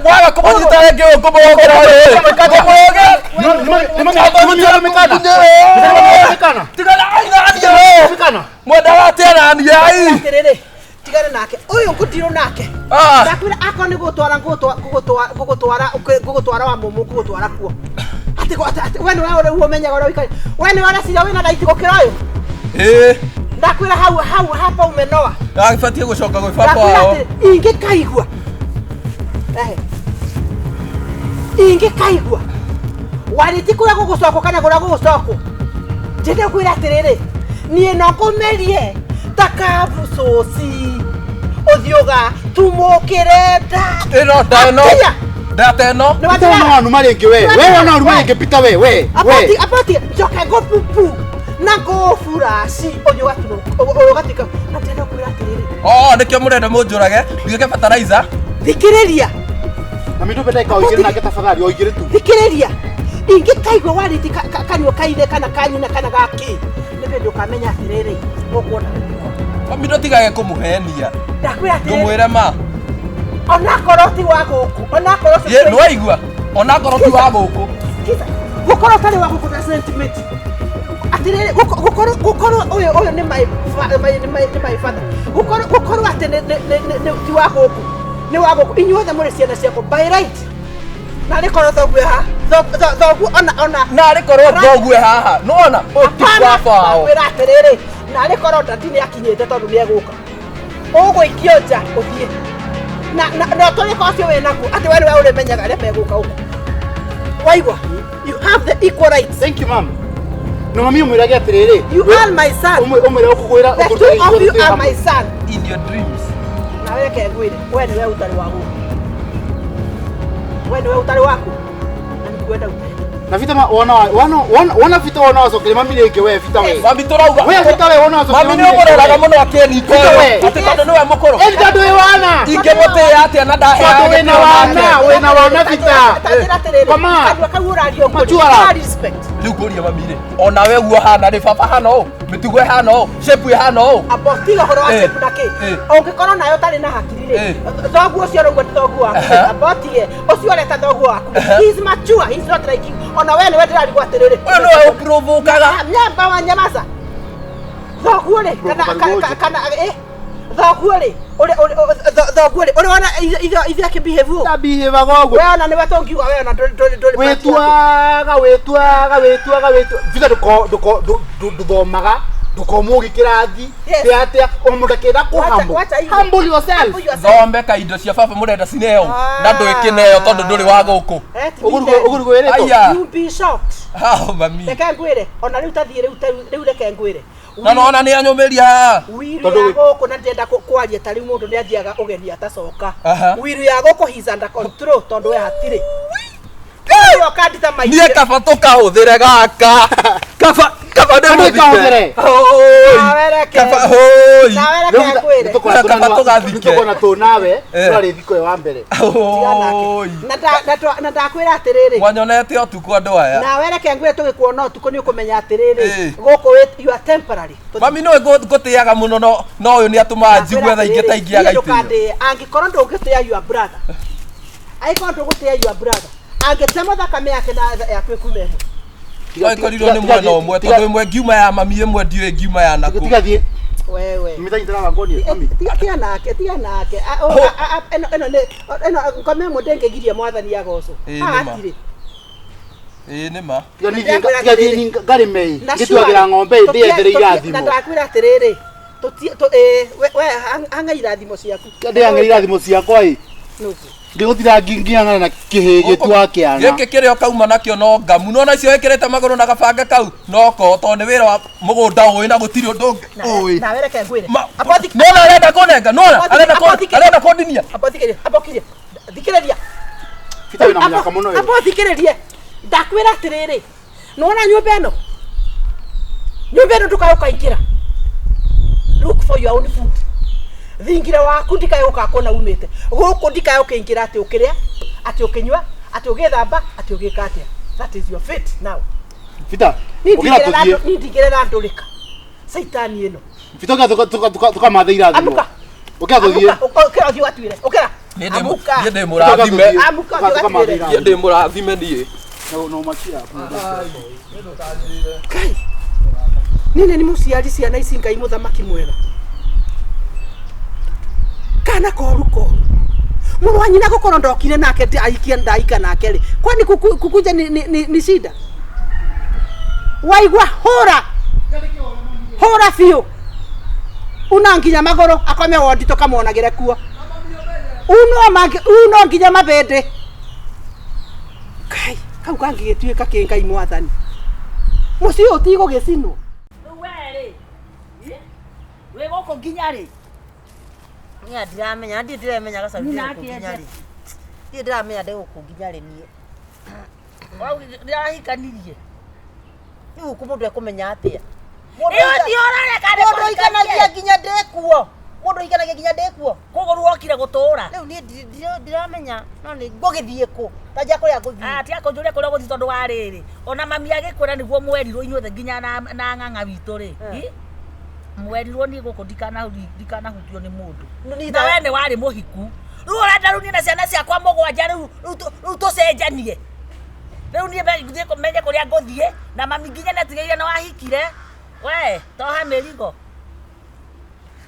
Waga kũmũnyita rĩngĩ ũkũmũgera rĩ. Mwendaga atĩanania ai. Atĩrĩrĩ tigane nake ũyũ ngũtirwo nake. Ndakwĩra akorwo nĩ gũgũtwara wa mũmũ gũgũtwara kuo. Atĩ we nĩwe ũmenyaga ũrĩa ũikare. We nĩwe ũreciria wĩna raiti gũkĩra ũyũ. Ndakwĩra hau hapa umenoa. Ndagĩbatiĩ gũcoka gwĩ baba wao. Ingĩkaigua ingĩkaigua warĩti kũrĩa gũgũcokwo kana kũrĩa gũgũcokwo. Njĩte kwĩra atĩrĩrĩ niĩ no kũmerie takabucoci ũthiũga tumũkĩre nda. Ĩno ndata ĩno. Pita wana wanuma rĩngĩ we. We wana wanuma rĩngĩ pita we. Apati njoke ngũpupu na ngũburaci ũgatika na tena kwĩra atĩrĩrĩ. Nĩkĩo mũrenda mũnjũrage nduĩke fertilizer. Thikĩrĩria. Na mimi ndũbenda ikaũigĩre nake tafadhali oigĩre tu. Thikĩrĩria. Ingĩkaigua warĩti kanua kaire kana kanyina kana gaki. Nĩ hĩndĩ ũkamenya atĩrĩrĩ ũkuona. Mami ndũtigage kũmũhenia. Ndakwĩra atĩrĩrĩ. Ndũmwĩre ma. Onakorwo ti wa gũkũ. Onakorwo ti. Ye nĩwaigua. Onakorwo ti wa gũkũ. Gũkorwo tarĩ wa gũkũ ta sentiment. Atĩrĩrĩ gũkorwo ũyũ nĩ my father. Gũkorwo atĩ ti wa gũkũ. Nĩ wa gũkũ. Inyuothe mũrĩ ciana ciakwa by right. Na rĩkorwo thoguo haha. Thoguo ona. Na rĩkorwo thoguo haha. Nona ũti baba wao. Kwĩra atĩrĩrĩ na rĩkorwo ndati nĩ akinyĩte tondũ nĩ egũka. Ũgũikio nja ũthiĩ. Na tũrĩkorwo ũcio wĩ naku atĩ we nĩwe ũrĩmenyaga arĩa megũka ũguo. Waigua? You have the equal rights. Thank you mom. No mami umwĩrage atĩrĩrĩ. You are my son. Ũmwĩre ũkũgwĩra. The two of you are my son. In your dreams. Na weke ngwĩre we nĩwe ũtarĩ wa gũkũ. We nĩwe ũtarĩ waku. Na nĩkwenda ũtarĩ. Na vita wana vita wana wasokele mami leke wewe vita wewe. Mami turauga. Wewe vita wewe wana wasokele. Mami ni umuraga muno akeni ko. Ati tondu niwe mukuru. Eni tondu we wana. Ingemutia ati ana ndahe. We na wana vita. Kama. KAGURE rio. Machuara. Respect. Luguria mami ri. Ona we guo hana ri baba hana o. Mitugo hana o. Shape hana o. Abotiga horo wa shape na ki. Ongikorwo nayo tari na hakiri ri. Thoguo ucio rugwe thoguo waku. Abotige. Ucio leta thoguo waku. He is mature. He is not like ona we ni we ndirarigwo atiriri. Uyu no uprovokaga. Nyamba wa nyamaza. Thoguo ri kana thoguo ri. Thoguo ri. Uri wana ithe akibehave uguo. Ta behave gogo. We ona niwe tongiuga we ona ndori. Wetwaga. Vita nduthomaga. Ndukomugi kirathi. Ate omundu kenda ku humble yourself. Thombe ka indo cia baba murenda cineo. Na ndwikineo tondu nduri wa guku. Ugurugo ere to. You be shocked. Ah mami. Reke ngwire ona riu tathie riu reke ngwire. Na nona ni anyumiria. Wiru ya goko na ndenda kwaria tari mundu ni athiaga ugeni atacoka. Wiru ya goko he's under control tondu we hatire. Yo kadita mai. Nie kaba tukahuthire gaka. Kaba ndemu kahuthere. Kaba hoi. Kaba tugathike. Tukona tu nawe twari thiko wa mbere. Hoi. Na ndakwira atiriri. Wanyonete otuko andu aya. Na wereke ngwire tugikuona otuko ni ukumenya atiriri. Goko you are temporary. Mami no ngutiaga muno no uyu ni atuma njigwe tha ingi ta ingiaga itio. Angikorwo ndungitia your brother. Aikorwo ndungitia your brother. Angetema thakame yake na yakwe kumeho. Oikorirwo ni mwana omwe tondu imwe ngiuma ya mami imwe ndiwe ngiuma ya naku. Tigathie. Wewe. Mitanyitara wangoni mami. Tiga nake. Eno ngome mudenge giria mwathani yagoco. Atire. Nima. Tigathie ngari mei. Gitwagira ng'ombe ndiyethere irathimo. Na ndakwira atiriri. We hanga irathimo ciaku. Ndiyanga irathimo ciakwa i. Nuku. Ndigutira ngingiana na kihege twa kiana. Giki kirio kauma nakio no ngamu no nacio wekirete maguru na gabanga kau no ko to ni wira wa mugunda uyu na gutiri undu uyu. Na wereke ngwire. No na arenda kunenga no arenda kundinia. Abokiria. Thikiriria. Fita wina munyaka muno we. Abothikiririe. Ndakwira atiriri. Nona nyumba eno. Nyumba eno tukaukaikira. Look for your own food. Thingira waku ndikayo ukakona umite guku ndikayo kingira ati ukiria ati ukinywa ati ugithamba ati ugika atia. That is your fate now. Fita nindigire na ndurika saitani eno. Fita tuka mathaira thimo. Amuka tuthie ukira uthi watwire ukira Yende murathime. Amuka watwire yende murathime nie no makia. Kai nini ni musiari ciana ici ngai muthamaki mwega. Kana koruko muno wanyina gukoro ndokire nake aikia ndaika nake ri kwani kukuja ni shida waigwa hora fio unanginya magoro akome wodi tokamonagire kuo uno nginya mabende kai kau kangigituika kingai mwathani mucio utigo gicino we goko nginya ri Nya ndiramenya ndiramenya gasa ndiramenya ri. Ndiramenya ndego nginya ri nie. Wau ndirahikanirie. Ni ukumundu ekumenya atia. Iyo ndiorare kare mundu ikanagia nginya ndekuo. Mundu ikanagia nginya ndekuo. Kuguru wokire gutura. Riu ni ndiramenya no ni ngugithie ku. Taja kuria guthie. Ati akonjure kuria guthie tondu wa riri. Ona mami agikwira niguo mwerirwo inyuothe nginya na ng'ang'a witu ri. Mwerirwo ni guku ndikanahutio ni mundu. Na we ni wari muhiku. Riu urenda riu na ciana ciakwa mugwanja riu tucenjanie. Riu ni ngithie kumenye kuria nguthie na mami nginya natigeire na wahikire. We toha merigo.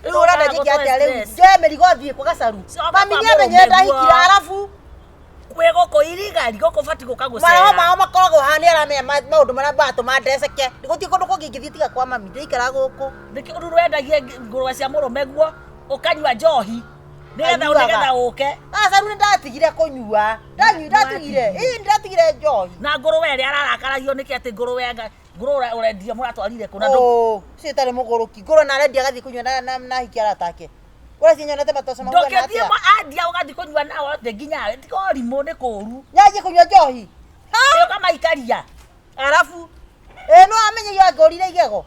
Riu urenda njiki atia riu. Je merigo thie kwa gacaru. Mami ni amenye ndahikira arafu kwe goko irigari goko fati gukagucera. Mara makoragwo hani aramenya maundu maria batuma ndeceke. Ndiguti kundu kungingithie tiga kwa mami ndikara guku. Ndiki undu rwendagie ngurwa cia murume guo ukanywa njohi. Nigetha uke. Asa runi ndatigire kunyua. Ndatigire. Ndatigire njohi. Na nguruwe ri ararakarario niki ati nguruwe urendia muratwarire kuna ndu. Oh, citari muguruki. Nguruwe na arendia gathi kunywa na hiki aratake. Ora cinyonete matoso maguo na atia. Ndoketie adia ugathi kunywa nao the nginya tiko rimu ni kuru. Nyaje kunywa njohi. kama ikaria. Arafu no amenye ya ngorire igego.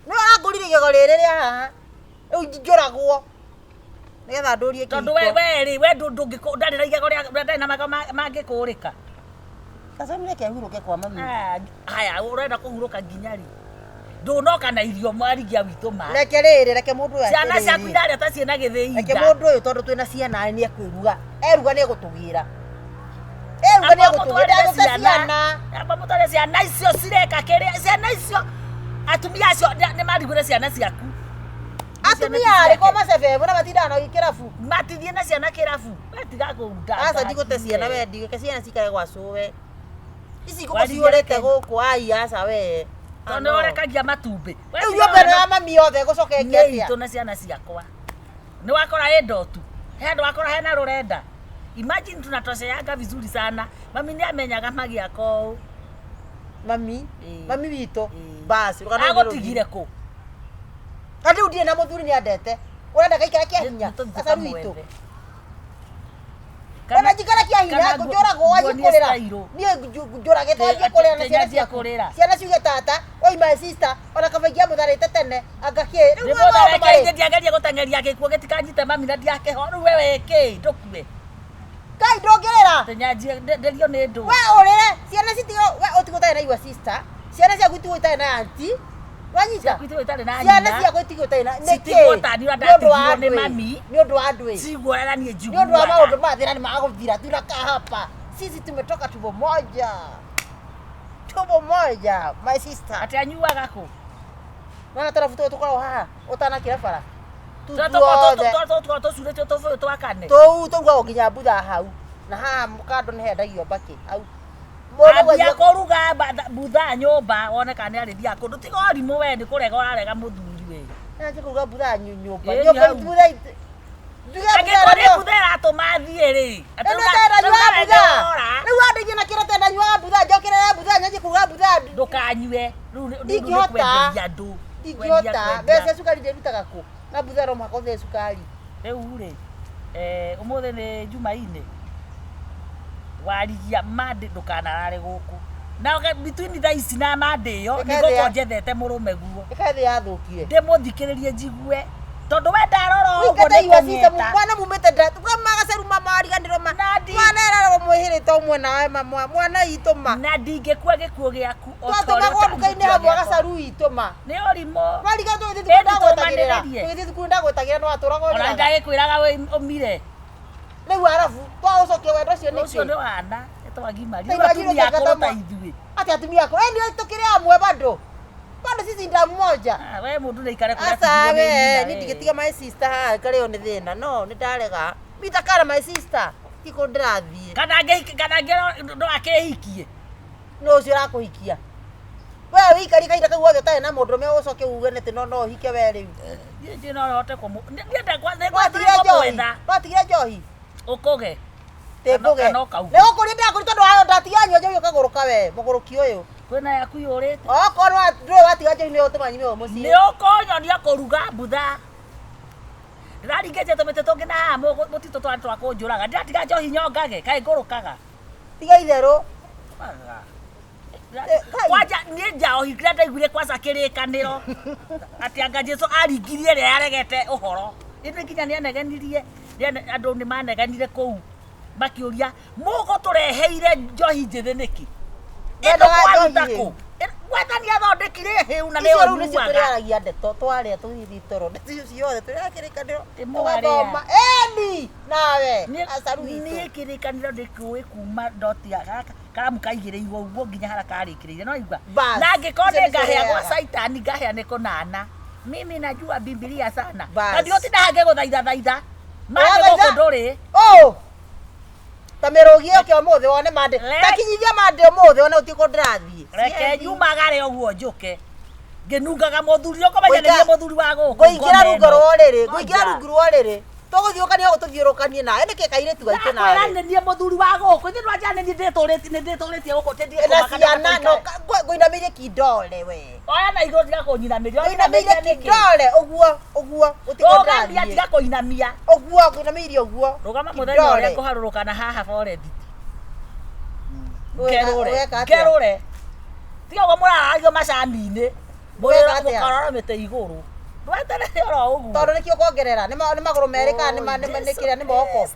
No angorire igego riri haha. Riu njoragwo. Nigetha ndurie kiko. Tondu we ndungikundari igego ria ndari na mangikũrĩka. Sasa mimi huruke kwa mami. Haya urenda kuhuruka nginyari. Ndunoka na irio mwarigia witũ ma. Reke mundu ya. Ciana ciaku irarĩa ta ciĩna gĩthĩi. Reke mundu uyu tondu twina ciana ni ekwiruga. Eruga ni egutugira. Eruga ni egutugira ciana. Amba mutare ciana icio cireka kĩrĩa ciana icio atumia acio nĩ marigũre ciana ciaku. Atumia ariko macebe bona matinda na kirafu. Matithie na ciana kirafu. Batiga kũruta. Asa ndigute ciana we ndigeke ciana cikare gwacuwe. Ici kuko ciorete guku ai asa we. Tondu orekagia matumbĩ. Riu mbere ya mami yothe gucoke ngetia. Nĩ na ciana ciakwa. Nĩ wakora endo tu. Hendo wakora hena rurenda. Imagine tunatosheaga vizuri sana. Mami nĩ amenyaga magiako. Mami wito. Basi agotigire ku. Kandi udie na muthuri ni andete. Urenda gaikara kia hinya. Asa wito. Kana jikara kia hinya kujora goaje kolera. Ni kujora getaje kolera na ciana cia kolera. Ciana ciuge tata, oi my sister, ona kabagia mutharite tene agakie. Riu mutharite ndiangeria gutengeria gikuo gitikanyite mami na ndiake ho riu wewe ki ndukue. Kai ndongerera. Tenyanjie nderio ni ndu. We urire ciana citigo we utigutae na iwa sister. Ciana cia gwitigo itae na auntie. Wanyita. Gwitigo itae na nyina. Ciana cia gwitigo itae na neki. Citigotani ndatigirwo ni mami. Ni undu wa ndui. Ciguora ni njugua. Ni undu wa maundu mathira ni magaguthira tunakaa hapa. Sisi tumetoka tumbo moja. Tumbo moja, my sister. Ati anyuaga ku. Wana tarafuta tukao haha. Utana kira bara. Tucurĩtio tũbũyũ twa kane. Tũrugagwo nginya mbutha hau. Na haha kando nĩ hendagio mbakĩ hau. Ambia kũruga mbutha nyũmba wone kana nĩ arĩthia kũndũ tiga ũrimũ we nĩ kũrega ũrarega mũthuri we. Nĩ kũruga mbutha nyũmba. Nyũmba mbutha angĩkorwo mbutha ĩratũma thiĩ rĩ. Rĩu andũ na kĩrate ndanyuaga mbutha njokerera mbutha nyanjie kũruga mbutha. Ndũkanyue. Rĩu nĩ kwenderia andũ. Ingĩhota mbeca cukari ndĩrutaga kũ. Na mbutha no makothe cukari. Rĩu rĩ ũmũthĩ nĩ Jumaine. Warigia Monday ndũkanarare gũkũ. Na between thaa ici na Monday ĩyo nĩgũkorwo njethete mũrũme guo. Ĩkathĩ yathũkie. Ndĩmũthikĩrĩrie njigue. Tondu we ndarora uguo ndĩkũng'eta. Mwana mumĩte magaceru mamariganĩrwo ma. Mwana erarwo mwĩhĩrĩte ũmwe nawe mama. Mwana itũma. Na ndingĩkua gĩkuũ gĩaku. Twatũmagwo nduka-inĩ hamwe agacaru itũma. Nĩ ũrimũ. Mariga tũgĩthiĩ thukuru ndagwetagĩrĩra. Tũgĩthiĩ thukuru ndagwetagĩrĩra no atũraga ũrĩa. Ona ndagĩkwĩraga ũmire. Rĩu arabu twaũcokia wendo ũcio nĩkĩ? Ũcio nĩ wana nĩtwagimari. Rĩu atumia akoro ta ithuĩ. Ati atumia akoro nĩ tũkĩrĩ amwe bado. Bado sisi ndamu moja. We mundu nĩ ikare kũrĩa asa we ni ndigitiga my sister ha kare one thina no ni ndarega mitakara my sister tiko ndirathie kana ndo akehikie no ucio rakuhikia we wikari kaida kau wothe tae na mundu me ucoke uge nete no hike we riu ndi no rote ko ndienda kwa watigire njohi ukoge tebuge leo kuri ndakuri tondu ayo ndatiga nyoje uyo kaguruka we muguruki uyu kwina yaku yurite okorwa ndro watiga njohi ni utumanyi me muci ni ukonyonia kuruga mbutha ndiraringeje tumete tungi na haha mutito twa kunjuraga ndatiga njohi nyongage kai ngurukaga tiga itheru kwanja ni njohi kira ndaiguire kwanza kĩrĩkanĩro ati anga Jesu aringirie rĩa yaregete uhoro indi nginya ni anegenirie andu ni manegenire kũu makiuria mugo tureheire njohi njĩthĩ nĩki endo kwaruta kũ wathani athondekire hiu na nĩyo nyuaga tũrĩaragia ndeto twarĩa tũhithi toro ndeto ciothe tũrakĩrĩkanĩro tũgathoma eni nawe acaru ni kĩrĩkanĩro ndĩkũĩ kuma ndotia gaka karamu kaigĩrĩirwo ũguo nginya hara karĩkĩrĩire no igua na angĩkorwo nĩ ngahĩa gwa caitani ngahĩa nĩ kũnana mimi najua Biblia sana na ndio tindange gũthaitha mande gũkũ ndũrĩ tamerogie kio mothe wone mande takinyithia mande mothe ona utiko ndirathie reke nyumagare ũguo njuke ngenungaga mũthuri ũkomenyereria mũthuri wa gũkũ ngũingĩra rungu rũrĩrĩ tũgũthiũkania gũtũthiũrũkanie nawe nĩkĩ kairĩtu gaitũ nawe nĩniĩ mũthuri wa gũkũ ithe ndwanjanĩrie ndĩtũrĩtie gũkũ ciana no ngũinamĩirie kindore we oya na igũrũ tiga kũnyinamĩria ngũinamĩirie kindore ũguo ũtiko ndirathie tiga kũinamia ũguo ngũinamĩirie ũguo rũgama mũthenya ũrĩa ngũharũrũka na haha forest Kerore. Tiga gomora ayo macani-ini. Mwega gũkorora mĩtĩ igũrũ. Ndweterere oro ũguo. Tondũ nĩkĩo kuongerera nĩ magũrũ merĩ kana nĩ kĩrĩa nĩ moko.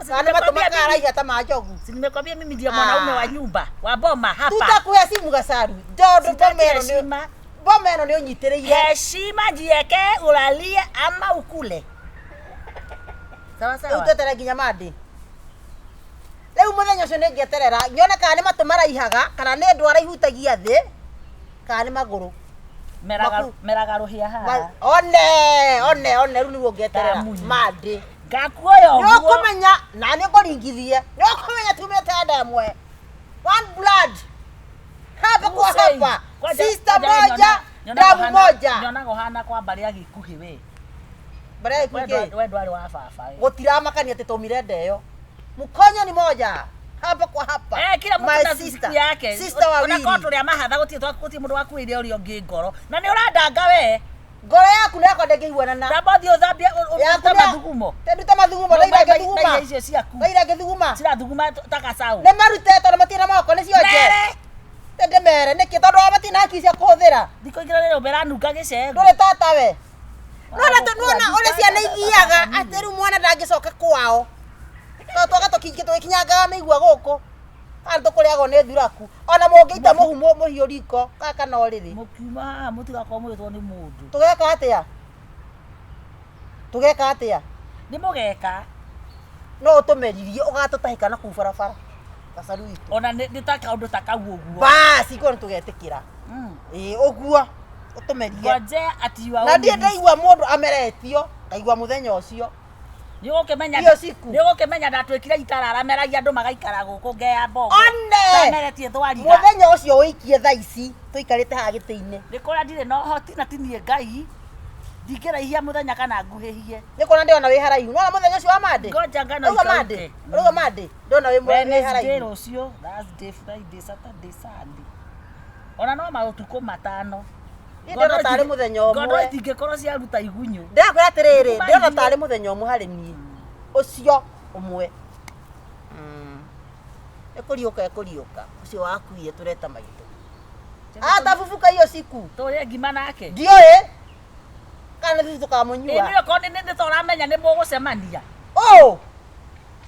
Kana matũma karaiha ta ma njogu. Si nimekwambia mimi ndiye mwanaume wa nyumba wa boma hapa. Tutakuhe simu Gacaru. Boma ĩno nĩ ũnyitĩrĩire. Heshima jieke ulalie ama ukule. Sawa sawa. Utetere nginya mandi. Rĩu mũthenya ũcio nĩ ngĩeterera nyone kana nĩ matũ maraihaga kana nĩ ndwara ihutagia thĩ kana nĩ magũrũ. Meraga ruhia haha. One rĩu nĩguo ngĩeterera mandi. Ngakuoya ũguo. Nĩ ũkũmenya na nĩ ngũringithie. Nĩ ũkũmenya tumĩte ndemwe. One blood. Hapa kwa hapa. Sister moja, damu moja. Nyonaga hana kwa mbari ya gikuhi we. Mbari ya gikuhi. We ndwari wa baba. Gũtiramakania atĩ tũmire ndeyo. Mkonyo ni moja. Hapa kwa hapa. Kila mtu na sister yake. Sister wawili. Ona kotu ya mahatha gutie mundu waku ile uri ongi ngoro. Na ni urandanga we. Ngoro yaku nako ndengĩiguana na. Tabothi uthambia uta mathugumo. Tenduta mathugumo ndaira ngĩthuguma. Ndaira icio ciaku. Ndaira ngĩthuguma. Cira thuguma takacau. Nĩ marute tondũ matina moko nĩ cionje. Tende mere nĩkĩ tondũ matina haki cia kũhũthĩra. Thikũ igĩrĩ rĩrĩ ũberanunga gĩcego. Ndũrĩ tata we. Nona ũrĩa ciana ithiaga atĩ rĩu mwana ndangĩcoka kwao. Twaga tũkinyangaga mĩigua gũkũ. Kana tũkũrĩagwo nĩ thuraku. Ona mũngĩita mũhiũ riko kaka no rĩrĩ. Mũkiuma haha mũtigakorwo mũgĩtwo nĩ mũndũ. Tũgeka atĩa? Nĩ mũgeka. No ũtũmeririe ũgatũtahĩka na kũu barabara. Gacaru witũ. Ona nĩ ta kaũndũ ta kau ũguo. Basi ko nĩtũgetĩkĩra. Ũguo ũtũmerie. Ngoje ati wa. Na ndiĩ ndaigua mũndũ ameretio. Ndaigua mũthenya ũcio. Nĩ ũgũkĩmenya ndatwĩkire itarara meragia andũ magaikara gũkũ ngeya mbogo. Tameretie thwariga. Mũthenya ũcio ũikie thaa ici tũikarĩte haha gĩtĩ-inĩ. Nĩ kũrĩa ndirĩ na ũhoti na tinie Ngai. Ndingĩraihia mũthenya kana nguhĩhie. Nĩ kũrĩa ndĩona wĩ haraihu. Nona mũthenya ũcio wa mande. Ngoja ngano ikaute. Ruga mande. Ndona wĩ haraihu. Wednesday rũcio, Thursday, Friday, Saturday, Sunday. Ona no maũtukũ matano. Ndĩrona tarĩ mũthenya ũmwe. Ngono itingĩkorwo ciaruta igunyũ. Ndĩrakwĩra atĩrĩrĩ, ndĩrona tarĩ mũthenya ũmwe harĩ niĩ. Ũcio ũmwe. Ekũriũka. Ũcio wakuire tũreta maitũ. Atafufuka hiyo siku. Tũrĩa ngima nake. Ndiũĩ. Kana sisi tukamũnyua. Nĩ kondi nĩ tũramenya nĩ mũgũcemania.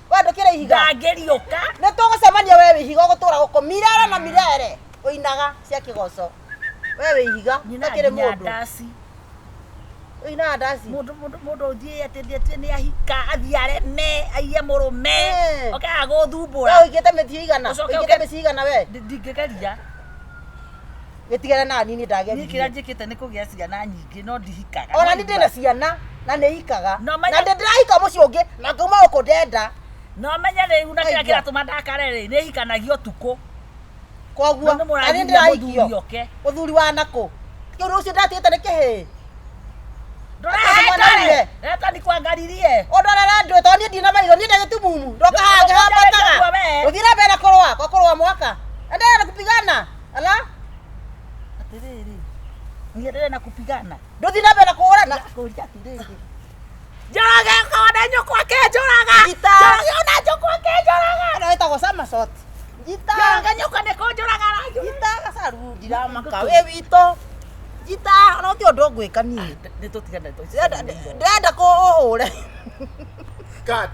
Ndũkĩra ihiga. Ndangĩriũka. Nĩ tũgũcemania wewe ihiga ũgũtũra gũkũ mirara na mirere. Ũinaga cia kĩgoco. Wewe ihiga ndakĩrĩ mũndũ. Ũinaga ndasi. Mũndũ ũthiĩ atĩ nĩ ahika athiare me aiye mũrũme. Okaga gũthumbũra. Wewe ũigĩte mĩthiĩ igana. Ũigĩte mĩciĩ igana we. Ndingĩgeria. Gĩtigere na nini ndageria. Niĩ kĩrĩa njĩkĩte nĩ kũgĩa ciana nyingĩ no ndihikaga. Ona nĩ ndĩna ciana na nĩ hikaga. Na ndĩrahika mũciĩ ũngĩ na ngauma gũkũ ndenda. No menye rĩu na kĩrĩa kĩratũma ndakare rĩ nĩ hikanagio ũtukũ. Koguo nĩ ndĩrahikio. Ũthuri wa nakũ. Kĩũndũ ũcio ndatigĩte nĩ kĩhĩ. Ndũrahĩtare. Reta nĩ kwangaririe. Ũndorere ndwĩ tondũ niĩ ndina maitho niĩ ndagĩtumumu. Ndoka haha ngĩhambataga. Ũthire mbere kũrũa mwaka. Endelea na kupigana. Ala? Atĩrĩrĩ. Niendelee na kupigana. Nduthi na mbere kũhũrana. Kũria atĩrĩrĩ. Njoroge kona nyũkwa kĩnjũraga. Njoroge ona nyũkwa kĩnjũraga. Ano ĩtagwo Samasot. Njita. Njoroge nyũkwa nĩ kũnjũraga rangi. Njita Gacaru ndiramaka we witũ. Njita no ti ũndũ ngwĩka niĩ. Nĩ tũtigane. Ndĩrenda kũhũre. Cut.